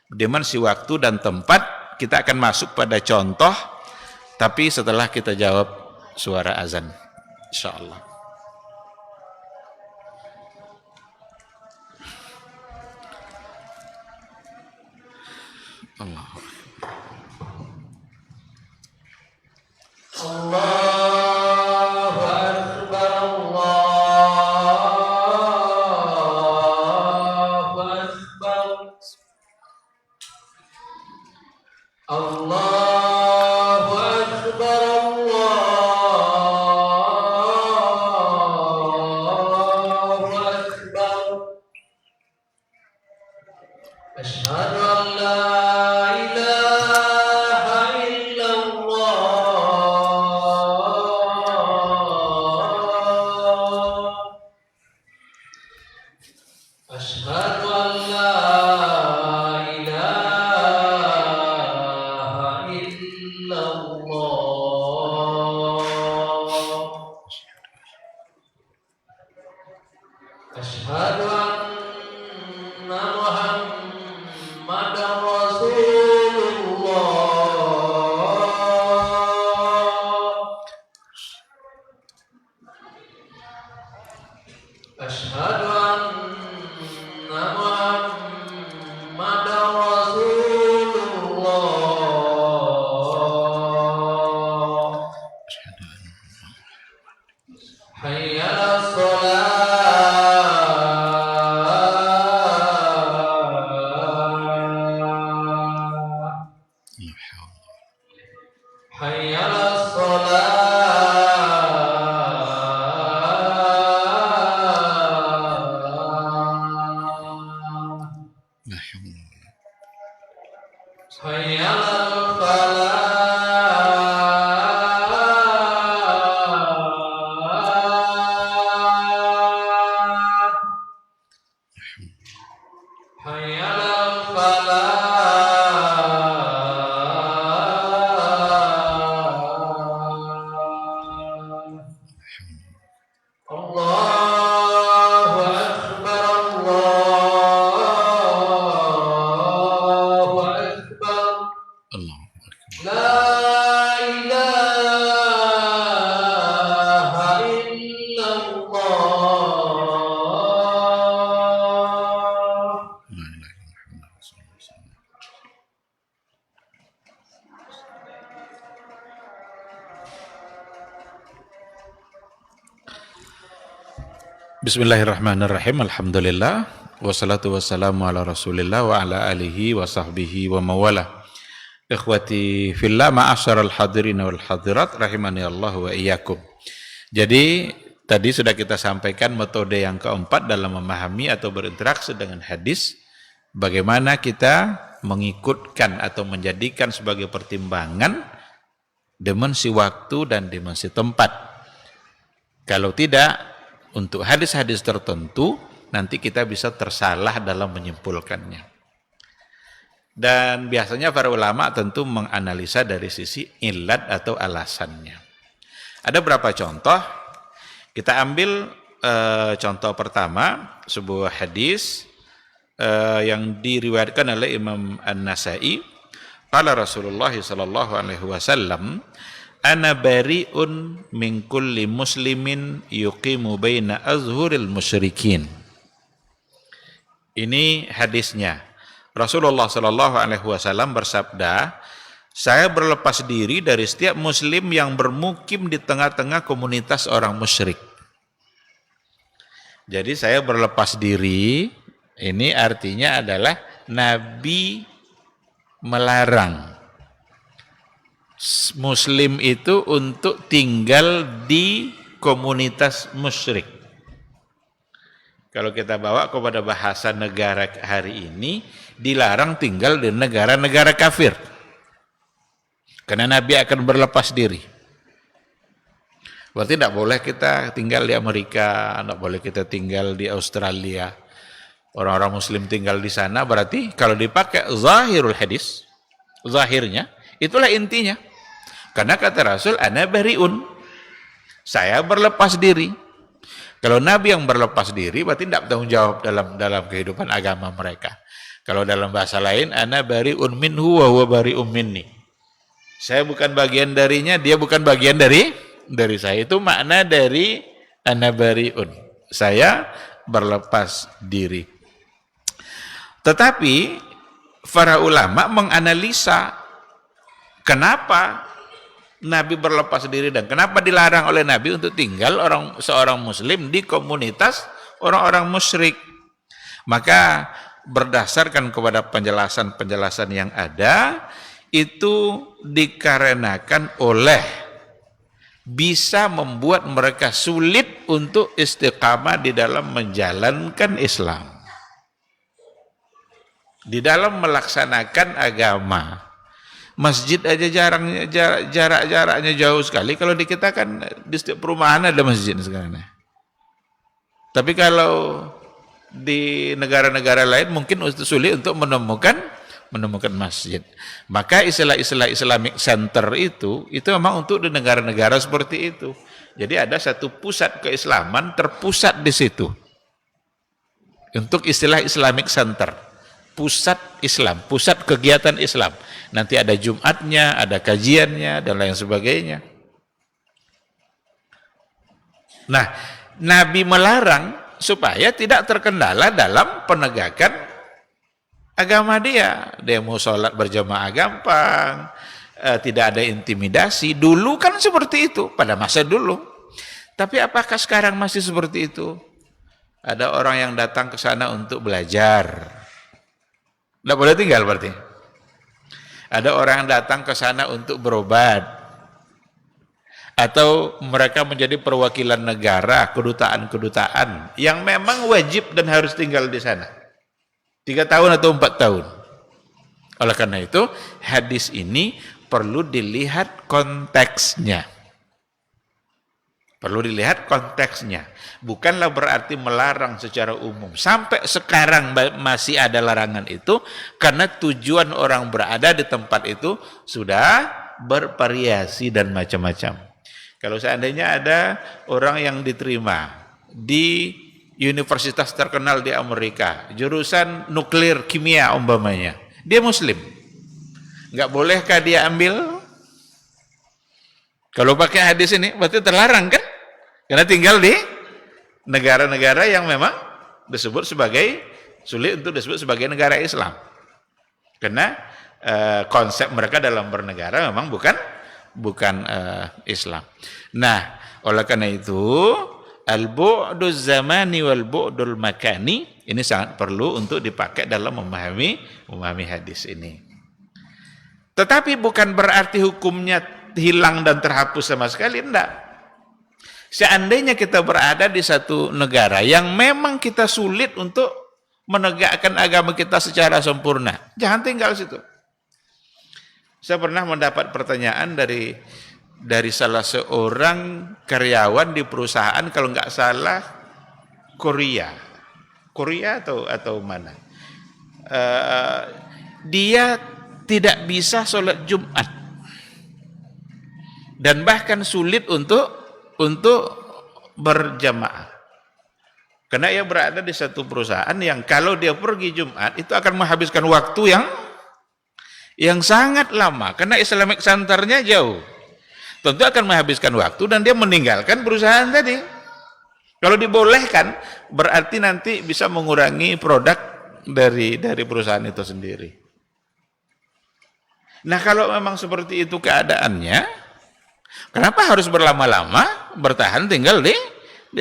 dimensi waktu dan tempat. Kita akan masuk pada contoh, tapi setelah kita jawab suara azan. Insyaallah. Allah. Allahu Akbar, Allahu Akbar, Allahu Akbar, Allahu Akbar. Asyhadu an la أشهد أن لا إله إلا الله أشهد أن محمدا رسول الله أشهد أن محمد رسول الله حي على الصلاة حي على حي على الفلاح حي على الفلاح الله أكبر الله أكبر لا إله إلا الله Bismillahirrahmanirrahim. Alhamdulillah wassalatu wassalamu ala Rasulillah wa ala alihi wa sahbihi wa mawalah. Ikhwati fillah, ma'asyaral hadirin wal hadirat rahimani Allah wa iyyakum. Jadi tadi sudah kita sampaikan metode yang keempat dalam memahami atau berinteraksi dengan hadis, bagaimana kita mengikutkan atau menjadikan sebagai pertimbangan dimensi waktu dan dimensi tempat. Kalau tidak, untuk hadis-hadis tertentu nanti kita bisa tersalah dalam menyimpulkannya. Dan biasanya para ulama tentu menganalisa dari sisi illat atau alasannya. Ada berapa contoh? Kita ambil contoh pertama, sebuah hadis yang diriwayatkan oleh Imam An-Nasai. Qala Rasulullah sallallahu alaihi wasallam, ana bari'un min kulli muslimin yuqimu baina azhuril musyrikin. Ini hadisnya. Rasulullah sallallahu alaihi wasallam bersabda, saya berlepas diri dari setiap muslim yang bermukim di tengah-tengah komunitas orang musyrik. Jadi saya berlepas diri, ini artinya adalah Nabi melarang Muslim itu untuk tinggal di komunitas musyrik. Kalau kita bawa kepada bahasa negara hari ini, dilarang tinggal di negara-negara kafir. Karena Nabi akan berlepas diri. Berarti tidak boleh kita tinggal di Amerika, tidak boleh kita tinggal di Australia. Orang-orang Muslim tinggal di sana, berarti kalau dipakai zahirul hadis, zahirnya, itulah intinya. Karena kata Rasul, ana bari'un, saya berlepas diri. Kalau Nabi yang berlepas diri, berarti tidak bertanggung jawab dalam kehidupan agama mereka. Kalau dalam bahasa lain, ana bari'un minhu wa huwa bari'un minni. Saya bukan bagian darinya, dia bukan bagian dari dari saya. Itu makna dari ana bariun. Saya berlepas diri. Tetapi para ulama menganalisa kenapa Nabi berlepas diri dan kenapa dilarang oleh Nabi untuk tinggal seorang muslim di komunitas orang-orang musyrik. Maka berdasarkan kepada penjelasan-penjelasan yang ada, itu dikarenakan oleh bisa membuat mereka sulit untuk istiqamah di dalam menjalankan Islam, di dalam melaksanakan agama. Masjid aja jaraknya jauh sekali. Kalau di kita kan di setiap perumahan ada masjid sekarang. Tapi kalau di negara-negara lain mungkin sulit untuk menemukan masjid. Maka istilah-istilah Islamic Center itu memang untuk di negara-negara seperti itu. Jadi ada satu pusat keislaman terpusat di situ. Untuk istilah Islamic Center, pusat Islam, pusat kegiatan Islam. Nanti ada Jumatnya, ada kajiannya dan lain sebagainya. Nah, Nabi melarang supaya tidak terkendala dalam penegakan agama dia. Dia mau sholat berjamaah gampang, tidak ada intimidasi. Dulu kan seperti itu, pada masa dulu. Tapi apakah sekarang masih seperti itu? Ada orang yang datang ke sana untuk belajar. Tidak boleh tinggal berarti. Ada orang yang datang ke sana untuk berobat. Atau mereka menjadi perwakilan negara, kedutaan-kedutaan yang memang wajib dan harus tinggal di sana 3 tahun atau 4 tahun. Oleh karena itu hadis ini perlu dilihat konteksnya. Perlu dilihat konteksnya. Bukanlah berarti melarang secara umum. Sampai sekarang masih ada larangan itu karena tujuan orang berada di tempat itu sudah bervariasi dan macam-macam. Kalau seandainya ada orang yang diterima di universitas terkenal di Amerika, jurusan nuklir kimia umpamanya, dia muslim, nggak bolehkah dia ambil? Kalau pakai hadis ini berarti terlarang kan? Karena tinggal di negara-negara yang memang disebut sebagai sulit untuk disebut sebagai negara Islam. Karena konsep mereka dalam bernegara memang bukan Islam. Nah, oleh karena itu al-bu'duz zamani wal bu'dul makani ini sangat perlu untuk dipakai dalam memahami hadis ini. Tetapi bukan berarti hukumnya hilang dan terhapus sama sekali, enggak. Seandainya kita berada di satu negara yang memang kita sulit untuk menegakkan agama kita secara sempurna, jangan tinggal situ. Saya pernah mendapat pertanyaan dari salah seorang karyawan di perusahaan, kalau nggak salah Korea atau mana. Dia tidak bisa sholat Jumat dan bahkan sulit untuk berjamaah. Karena ia berada di satu perusahaan yang kalau dia pergi Jumat itu akan menghabiskan waktu yang sangat lama karena Islamic Center-nya jauh. Tentu akan menghabiskan waktu dan dia meninggalkan perusahaan tadi. Kalau dibolehkan berarti nanti bisa mengurangi produk dari perusahaan itu sendiri. Nah, kalau memang seperti itu keadaannya, kenapa harus berlama-lama bertahan tinggal di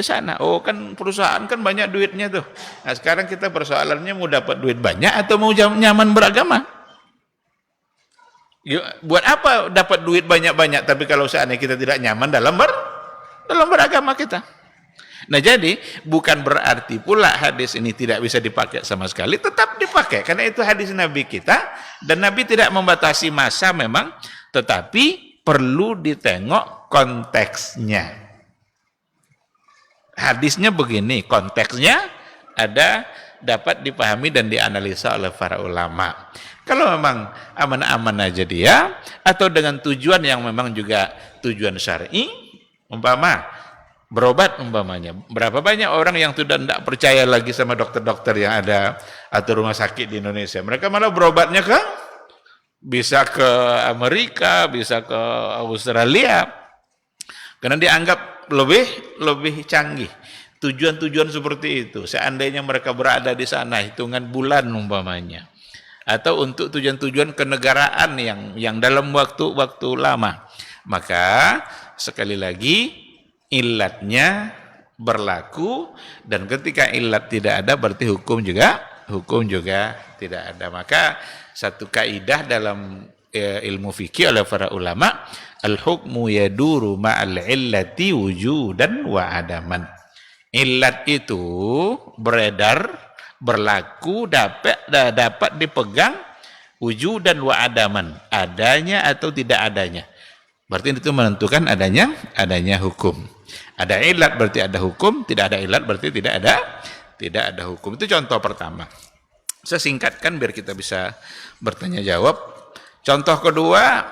sana? Oh, kan perusahaan kan banyak duitnya tuh. Nah, sekarang kita persoalannya mau dapat duit banyak atau mau nyaman beragama? Buat apa dapat duit banyak-banyak tapi kalau seandainya kita tidak nyaman dalam beragama kita. Nah, jadi bukan berarti pula hadis ini tidak bisa dipakai sama sekali, tetap dipakai karena itu hadis Nabi kita dan Nabi tidak membatasi masa memang, tetapi perlu ditengok konteksnya. Hadisnya begini, konteksnya ada dapat dipahami dan dianalisa oleh para ulama. Kalau memang aman-aman aja dia, atau dengan tujuan yang memang juga tujuan syar'i, umpama berobat umpamanya. Berapa banyak orang yang sudah tidak percaya lagi sama dokter-dokter yang ada atau rumah sakit di Indonesia. Mereka malah berobatnya bisa ke Amerika, bisa ke Australia. Karena dianggap lebih canggih. Tujuan-tujuan seperti itu, seandainya mereka berada di sana, hitungan bulan umpamanya, atau untuk tujuan-tujuan kenegaraan yang dalam waktu lama, maka sekali lagi ilatnya berlaku, dan ketika ilat tidak ada berarti hukum juga tidak ada. Maka satu kaidah dalam ilmu fikih oleh para ulama, al-hukmu yaduru ma'al illati wujudan wa adaman. Ilat itu beredar, berlaku, dapat dipegang wujudan wa adaman, adanya atau tidak adanya. Berarti itu menentukan adanya hukum. Ada ilat berarti ada hukum, tidak ada ilat berarti tidak ada hukum. Itu contoh pertama. Saya singkatkan biar kita bisa bertanya jawab. Contoh kedua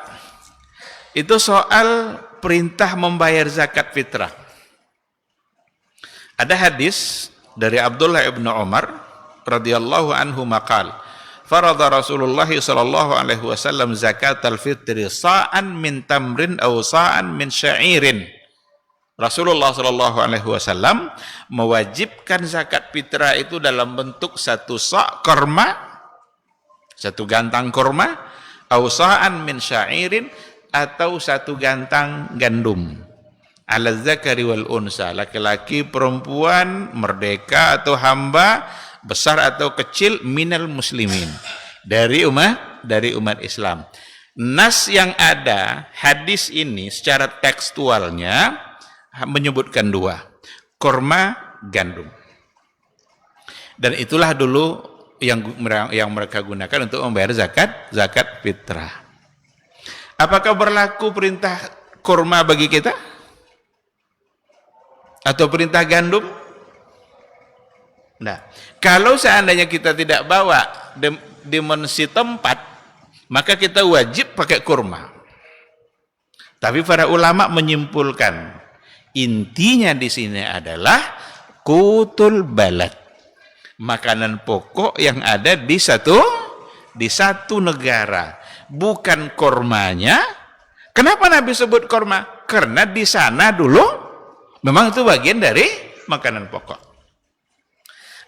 itu soal perintah membayar zakat fitrah. Ada hadis dari Abdullah ibn Umar radhiyallahu anhu maqal, farada Rasulullah sallallahu alaihi wasallam zakatal fitri sa'an min tamrin aw sa'an min sya'irin. Rasulullah sallallahu alaihi wasallam mewajibkan zakat fitrah itu dalam bentuk satu sa' kurma, satu gantang kurma, aw sa'an min sya'irin, atau satu gantang gandum. Ala zakari wal unsa, laki-laki perempuan, merdeka atau hamba, besar atau kecil, minal muslimin, dari umat Islam. Nas yang ada, hadis ini secara tekstualnya menyebutkan dua, kurma, gandum. Dan itulah dulu yang mereka gunakan untuk membayar zakat fitrah. Apakah berlaku perintah kurma bagi kita? Atau perintah gandum? Nah, kalau seandainya kita tidak bawa dimensi tempat, maka kita wajib pakai kurma. Tapi para ulama menyimpulkan, intinya di sini adalah qutul balad, makanan pokok yang ada di satu negara, bukan kurmanya. Kenapa Nabi sebut kurma? Karena di sana dulu memang itu bagian dari makanan pokok.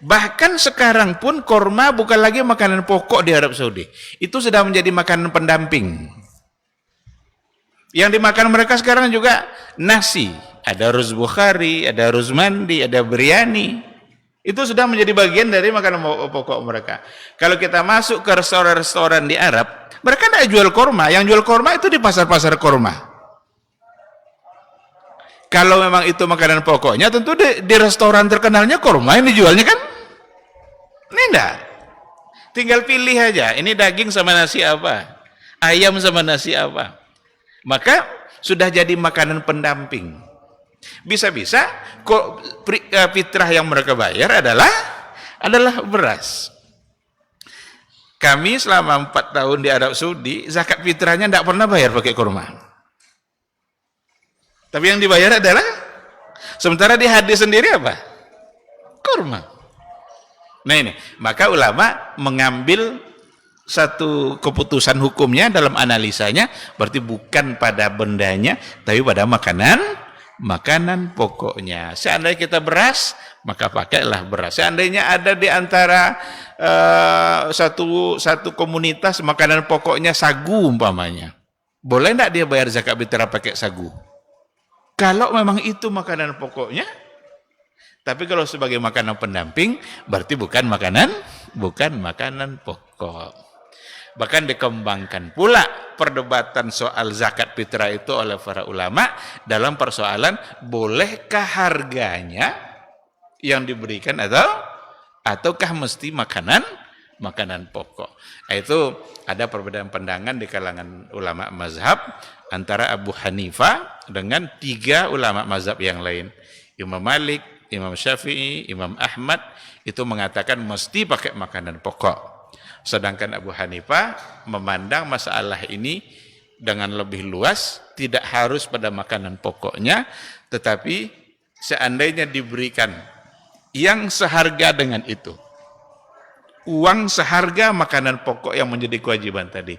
Bahkan sekarang pun kurma bukan lagi makanan pokok di Arab Saudi. Itu sudah menjadi makanan pendamping. Yang dimakan mereka sekarang juga nasi. Ada ruz Bukhari, ada ruz mandi, ada biryani. Itu sudah menjadi bagian dari makanan pokok mereka. Kalau kita masuk ke restoran-restoran di Arab, mereka tidak jual kurma. Yang jual kurma itu di pasar-pasar kurma. Kalau memang itu makanan pokoknya, tentu di restoran terkenalnya kurma yang dijualnya kan? Ini enggak. Tinggal pilih aja, ini daging sama nasi apa? Ayam sama nasi apa? Maka sudah jadi makanan pendamping. Bisa-bisa kok fitrah yang mereka bayar adalah beras. Kami selama 4 tahun di Arab Saudi, zakat fitrahnya tidak pernah bayar pakai kurma. Tapi yang dibayar adalah, sementara di hadis sendiri apa? Kurma. Nah ini, maka ulama mengambil satu keputusan hukumnya dalam analisanya, berarti bukan pada bendanya, tapi pada makanan pokoknya. Seandainya kita beras, maka pakailah beras. Seandainya ada di antara satu komunitas makanan pokoknya sagu umpamanya, boleh tidak dia bayar zakat fitrah pakai sagu? Kalau memang itu makanan pokoknya, tapi kalau sebagai makanan pendamping, berarti bukan makanan pokok. Bahkan dikembangkan pula perdebatan soal zakat fitrah itu oleh para ulama dalam persoalan bolehkah harganya yang diberikan ataukah mesti makanan pokok. Itu ada perbedaan pandangan di kalangan ulama mazhab antara Abu Hanifah dengan 3 ulama mazhab yang lain. Imam Malik, Imam Syafi'i, Imam Ahmad itu mengatakan mesti pakai makanan pokok. Sedangkan Abu Hanifah memandang masalah ini dengan lebih luas, tidak harus pada makanan pokoknya, tetapi seandainya diberikan yang seharga dengan itu, uang seharga makanan pokok yang menjadi kewajiban tadi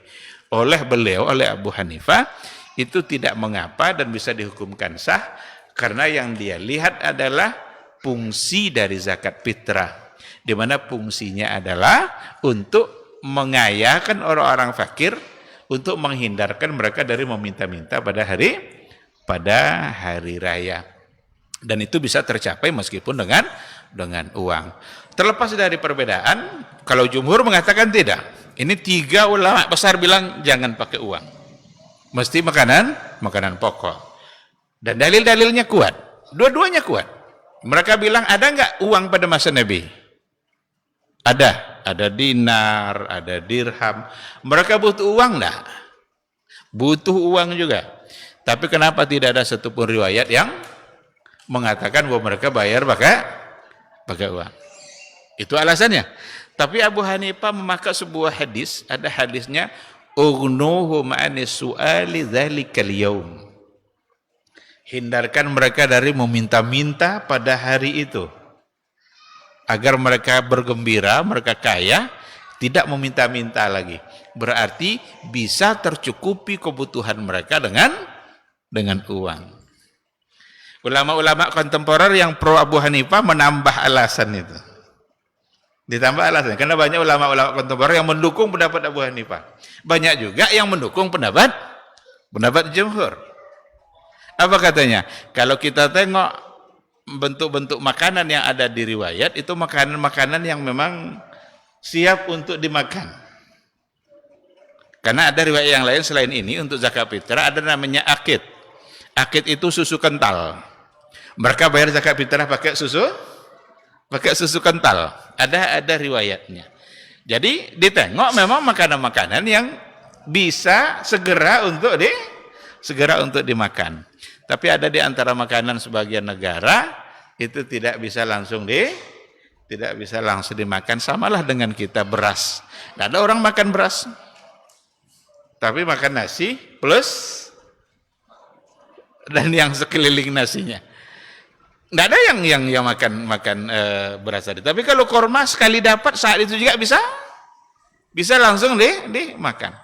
oleh beliau, oleh Abu Hanifah, itu tidak mengapa dan bisa dihukumkan sah, karena yang dia lihat adalah fungsi dari zakat fitrah, di mana fungsinya adalah untuk mengayakan orang-orang fakir, untuk menghindarkan mereka dari meminta-minta pada hari raya. Dan itu bisa tercapai meskipun dengan uang. Terlepas dari perbedaan, kalau jumhur mengatakan tidak. Ini 3 ulama besar bilang jangan pakai uang. Mesti makanan pokok. Dan dalil-dalilnya kuat. Dua-duanya kuat. Mereka bilang ada enggak uang pada masa Nabi? Ada dinar, ada dirham. Mereka butuh uang enggak? Butuh uang juga. Tapi kenapa tidak ada satupun riwayat yang mengatakan bahwa mereka bayar pakai uang? Itu alasannya. Tapi Abu Hanifah memakai sebuah hadis, ada hadisnya, ughnuhum anis su'ali dzalikal yaum. Hindarkan mereka dari meminta-minta pada hari itu, agar mereka bergembira, mereka kaya, tidak meminta-minta lagi. Berarti bisa tercukupi kebutuhan mereka dengan uang. Ulama-ulama kontemporer yang pro Abu Hanifah menambah alasan itu. Ditambah alasan, karena banyak ulama-ulama kontemporer yang mendukung pendapat Abu Hanifah. Banyak juga yang mendukung pendapat jumhur. Apa katanya? Kalau kita tengok bentuk-bentuk makanan yang ada di riwayat, itu makanan-makanan yang memang siap untuk dimakan. Karena ada riwayat yang lain selain ini, untuk zakat fitrah ada namanya akid. Akid itu susu kental. Mereka bayar zakat fitrah pakai susu kental. Ada riwayatnya. Jadi ditengok memang makanan-makanan yang bisa segera untuk dimakan. Tapi ada di antara makanan sebagian negara itu tidak bisa langsung dimakan. Samalah dengan kita beras. Tidak ada orang makan beras, tapi makan nasi plus dan yang sekeliling nasinya. Tidak ada yang makan beras tadi. Tapi kalau korma sekali dapat saat itu juga bisa langsung dimakan.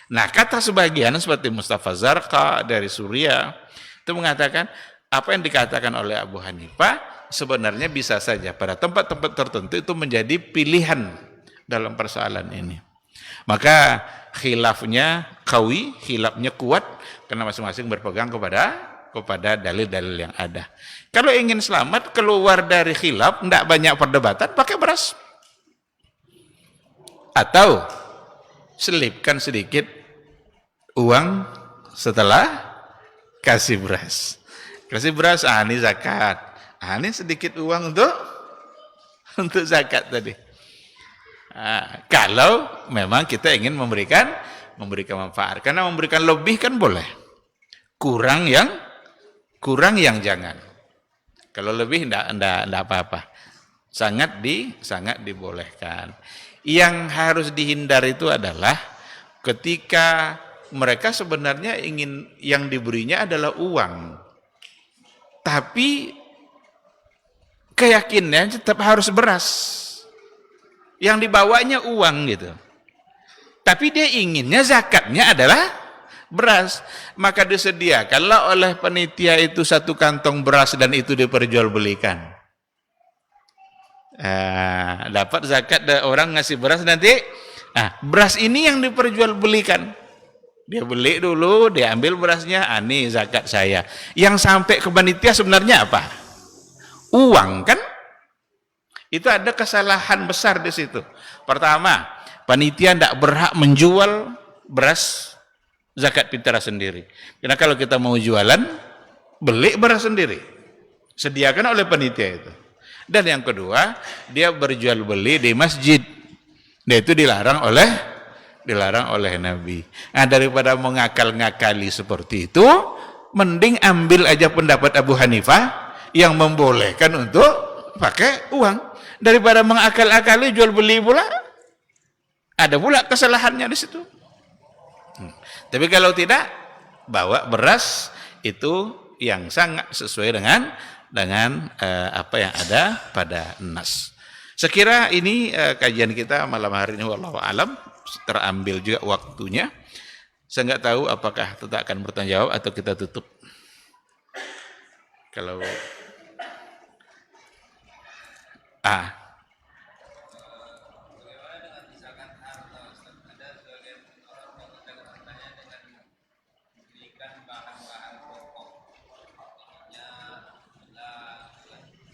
Nah, kata sebagian seperti Mustafa Zarqa dari Suriah itu mengatakan apa yang dikatakan oleh Abu Hanifah sebenarnya bisa saja pada tempat-tempat tertentu itu menjadi pilihan dalam persoalan ini. Maka khilafnya qawi, khilafnya kuat karena masing-masing berpegang kepada dalil-dalil yang ada. Kalau ingin selamat keluar dari khilaf, tidak banyak perdebatan, pakai beras. Atau selipkan sedikit uang setelah kasih beras. Kasih beras, ini zakat. Ini sedikit uang untuk zakat tadi. Kalau memang kita ingin memberikan manfaat, karena memberikan lebih kan boleh. Kurang yang jangan. Kalau lebih enggak apa-apa. Sangat dibolehkan. Yang harus dihindari itu adalah ketika mereka sebenarnya ingin yang diberinya adalah uang. Tapi keyakinannya tetap harus beras. Yang dibawanya uang gitu. Tapi dia inginnya zakatnya adalah beras. Maka disediakanlah oleh panitia itu 1 kantong beras dan itu diperjualbelikan. Dapat zakat, orang ngasih beras nanti, beras ini yang diperjualbelikan. Dia beli dulu, dia ambil berasnya, ini zakat saya. Yang sampai ke panitia sebenarnya apa? Uang kan? Itu ada kesalahan besar di situ. Pertama, panitia tidak berhak menjual beras zakat fitrah sendiri. Karena kalau kita mau jualan, beli beras sendiri. Sediakan oleh panitia itu. Dan yang kedua, dia berjual beli di masjid. Dan itu dilarang oleh Nabi. Daripada mengakal-ngakali seperti itu, mending ambil aja pendapat Abu Hanifah yang membolehkan untuk pakai uang. Daripada mengakal-akali jual beli pula, ada pula kesalahannya di situ. Tapi kalau tidak, bawa beras itu yang sangat sesuai dengan apa yang ada pada nas. Sekira ini kajian kita malam hari ini, wallahu alam, terambil juga waktunya. Saya nggak tahu apakah tetap akan bertanggung jawab atau kita tutup. Kalau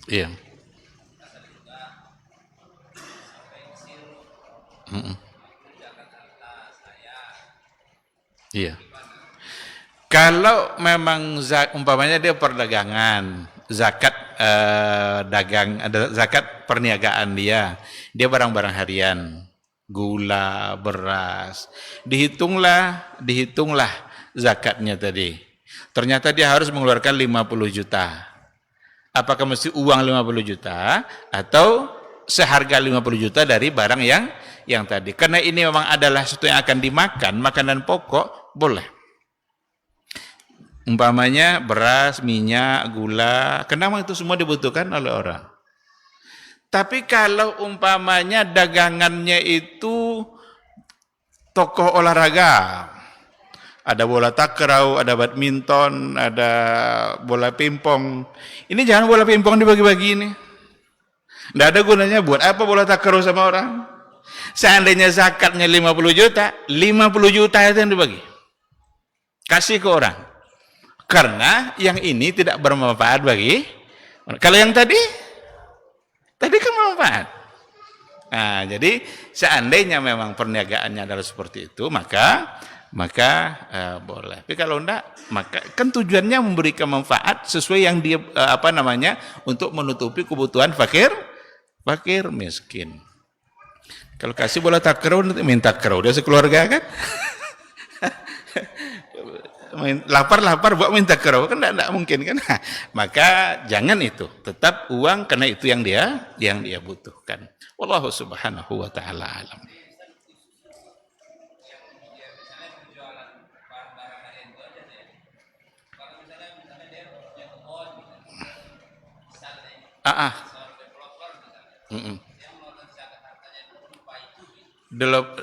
iya. Iya. Kalau memang umpamanya dia perdagangan, zakat dagang, ada zakat perniagaan dia barang-barang harian, gula, beras, dihitunglah zakatnya tadi. Ternyata dia harus mengeluarkan 50 juta. Apakah mesti uang 50 juta atau seharga 50 juta dari barang yang tadi? Karena ini memang adalah sesuatu yang akan dimakan, makanan pokok, boleh. Umpamanya beras, minyak, gula, karena memang itu semua dibutuhkan oleh orang. Tapi kalau umpamanya dagangannya itu tokoh olahraga, ada bola takraw, ada badminton, ada bola pingpong. Ini jangan bola pingpong dibagi-bagi ini. Tidak ada gunanya, buat apa bola takraw sama orang? Seandainya zakatnya 50 juta, 50 juta itu yang dibagi. Kasih ke orang. Karena yang ini tidak bermanfaat bagi. Kalau yang tadi kan bermanfaat. Nah, jadi seandainya memang perniagaannya adalah seperti itu, maka boleh. Tapi kalau enggak, maka kan tujuannya memberikan manfaat sesuai yang dia untuk menutupi kebutuhan fakir miskin. Kalau kasih bola takraw nanti minta takraw dia sekeluarga kan. Lapar buat minta takraw kan enggak mungkin kan. Maka jangan itu, tetap uang karena itu yang dia butuhkan. Wallahu subhanahu wa ta'ala alam.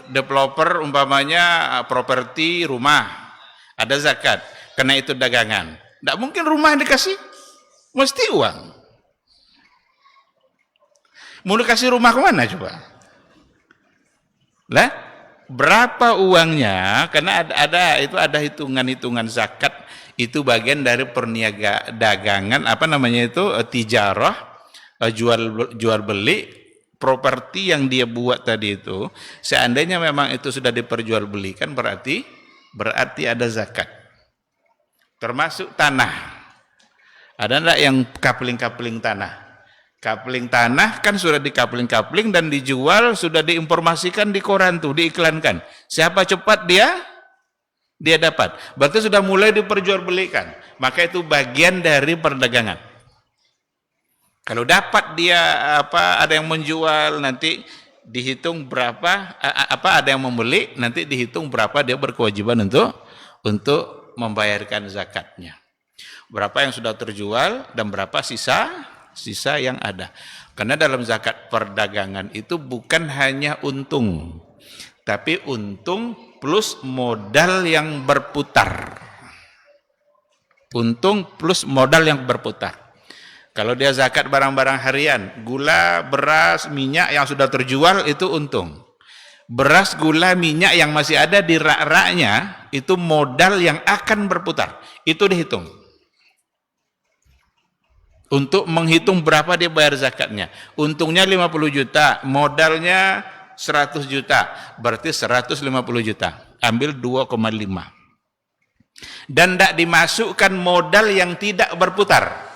Developer umpamanya properti rumah ada zakat karena itu dagangan. Tidak mungkin rumah dikasih, mesti uang. Mau dikasih rumah kemana coba? Lah, berapa uangnya? Karena ada hitungan zakat itu bagian dari dagangan tijarah, jual beli properti yang dia buat tadi itu. Seandainya memang itu sudah diperjualbelikan berarti ada zakat. Termasuk tanah. Ada enggak yang kapling tanah? Kapling tanah kan sudah dikapling dan dijual, sudah diinformasikan di koran tuh, diiklankan. Siapa cepat dia dapat. Berarti sudah mulai diperjualbelikan. Maka itu bagian dari perdagangan. Kalau dapat dia ada yang menjual, nanti dihitung berapa, ada yang membeli, nanti dihitung berapa dia berkewajiban untuk membayarkan zakatnya. Berapa yang sudah terjual dan berapa sisa yang ada. Karena dalam zakat perdagangan itu bukan hanya untung, tapi untung plus modal yang berputar. Untung plus modal yang berputar. Kalau dia zakat barang-barang harian, gula, beras, minyak yang sudah terjual itu untung. Beras, gula, minyak yang masih ada di rak-raknya itu modal yang akan berputar. Itu dihitung. Untuk menghitung berapa dia bayar zakatnya. Untungnya 50 juta, modalnya 100 juta, berarti 150 juta. Ambil 2,5. Dan tidak dimasukkan modal yang tidak berputar.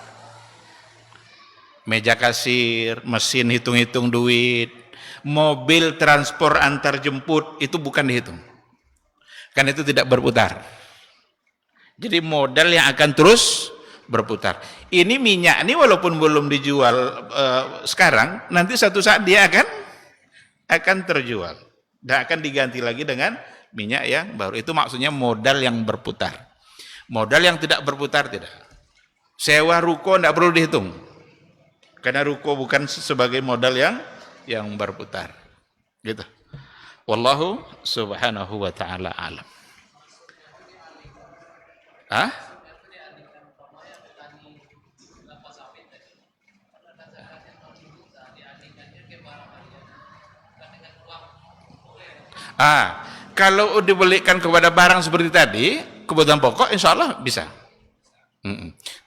Meja kasir, mesin hitung-hitung duit, mobil transport antar jemput, itu bukan dihitung. Kan itu tidak berputar. Jadi modal yang akan terus berputar. Ini minyak ini walaupun belum dijual sekarang, nanti satu saat dia akan terjual. Dan akan diganti lagi dengan minyak yang baru. Itu maksudnya modal yang berputar. Modal yang tidak berputar tidak. Sewa ruko tidak perlu dihitung. Karena ruko bukan sebagai modal yang berputar. Gitu. Wallahu subhanahu wa ta'ala alam. Ah? Kalau dibelikan kepada barang seperti tadi, kebutuhan pokok, insya Allah bisa.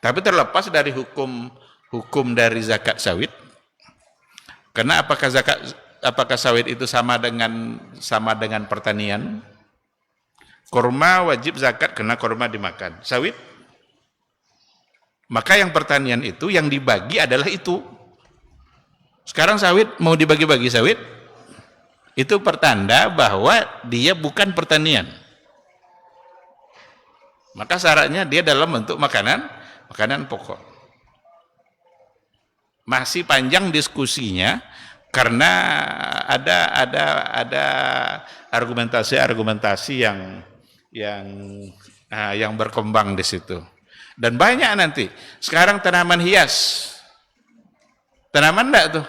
Tapi terlepas dari hukum dari zakat sawit, karena apakah sawit itu sama dengan pertanian? Kurma wajib zakat karena kurma dimakan. Sawit, maka yang pertanian itu yang dibagi adalah itu. Sekarang sawit mau dibagi-bagi sawit, itu pertanda bahwa dia bukan pertanian. Maka syaratnya dia dalam bentuk makanan pokok. Masih panjang diskusinya karena ada argumentasi yang berkembang di situ. Dan banyak nanti. Sekarang tanaman hias. Tanaman enggak tuh?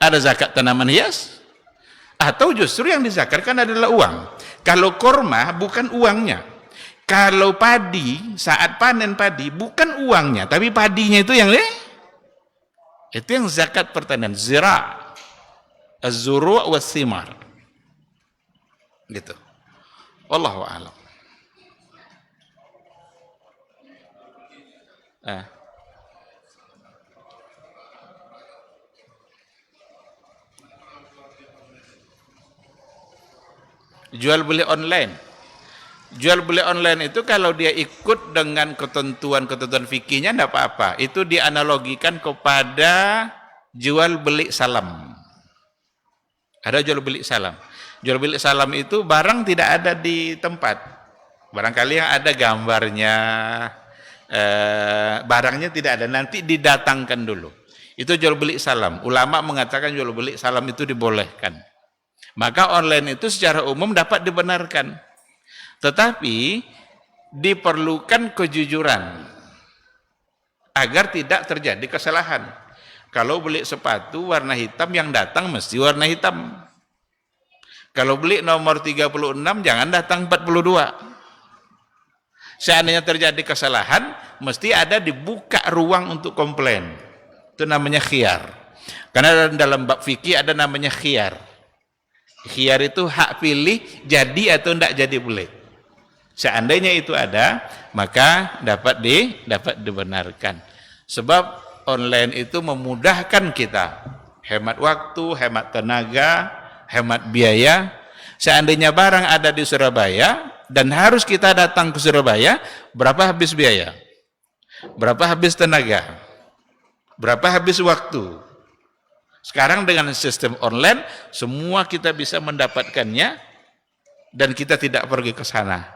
Ada zakat tanaman hias? Atau justru yang dizakatkan adalah uang. Kalau kurma bukan uangnya. Kalau padi, saat panen padi bukan uangnya, tapi padinya itu yang zakat pertanian, zira, az-zuru' was-thimar. Gitu. Wallahu a'lam. Jual beli online. Jual beli online itu kalau dia ikut dengan ketentuan fikihnya enggak apa-apa. Itu dianalogikan kepada jual beli salam. Ada jual beli salam. Jual beli salam itu barang tidak ada di tempat. Barangkali yang ada gambarnya, barangnya tidak ada, nanti didatangkan dulu. Itu jual beli salam. Ulama mengatakan jual beli salam itu dibolehkan. Maka online itu secara umum dapat dibenarkan. Tetapi diperlukan kejujuran agar tidak terjadi kesalahan. Kalau beli sepatu warna hitam, yang datang mesti warna hitam. Kalau beli nomor 36, jangan datang 42. Seandainya terjadi kesalahan, mesti ada dibuka ruang untuk komplain. Itu namanya khiyar. Karena dalam bab fikih ada namanya khiyar. Khiyar itu hak pilih jadi atau tidak jadi boleh. Seandainya itu ada, maka dapat dibenarkan. Sebab online itu memudahkan kita, hemat waktu, hemat tenaga, hemat biaya. Seandainya barang ada di Surabaya dan harus kita datang ke Surabaya, berapa habis biaya? Berapa habis tenaga? Berapa habis waktu? Sekarang dengan sistem online, semua kita bisa mendapatkannya dan kita tidak pergi ke sana.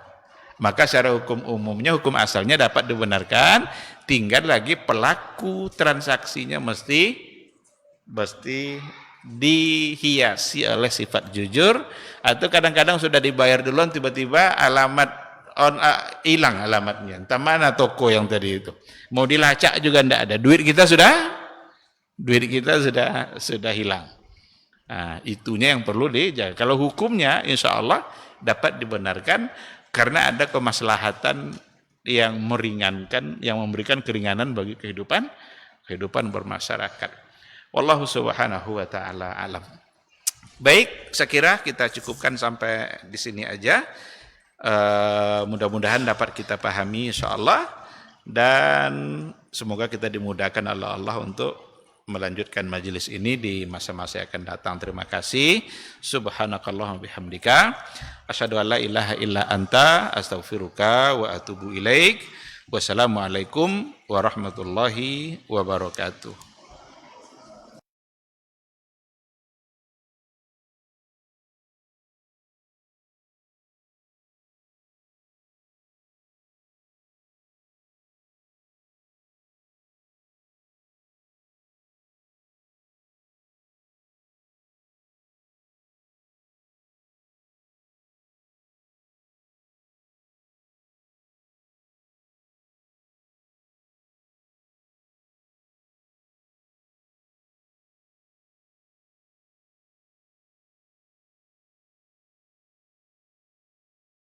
Maka secara hukum umumnya, hukum asalnya dapat dibenarkan, tinggal lagi pelaku transaksinya mesti dihiasi oleh sifat jujur, atau kadang-kadang sudah dibayar duluan, tiba-tiba alamat hilang alamatnya, entah mana toko yang tadi itu, mau dilacak juga tidak ada, duit kita sudah hilang. Nah, itunya yang perlu dijaga. Kalau hukumnya insya Allah dapat dibenarkan karena ada kemaslahatan yang meringankan, yang memberikan keringanan bagi kehidupan bermasyarakat. Wallahu subhanahu wa ta'ala alam. Baik, saya kira kita cukupkan sampai di sini aja. Mudah-mudahan dapat kita pahami insyaallah, dan semoga kita dimudahkan oleh Allah untuk melanjutkan majelis ini di masa-masa yang akan datang. Terima kasih. Subhanakallahumma bihamdika asyhadu an la ilaha illa anta astaghfiruka wa atubu ilaik. Wassalamualaikum warahmatullahi wabarakatuh.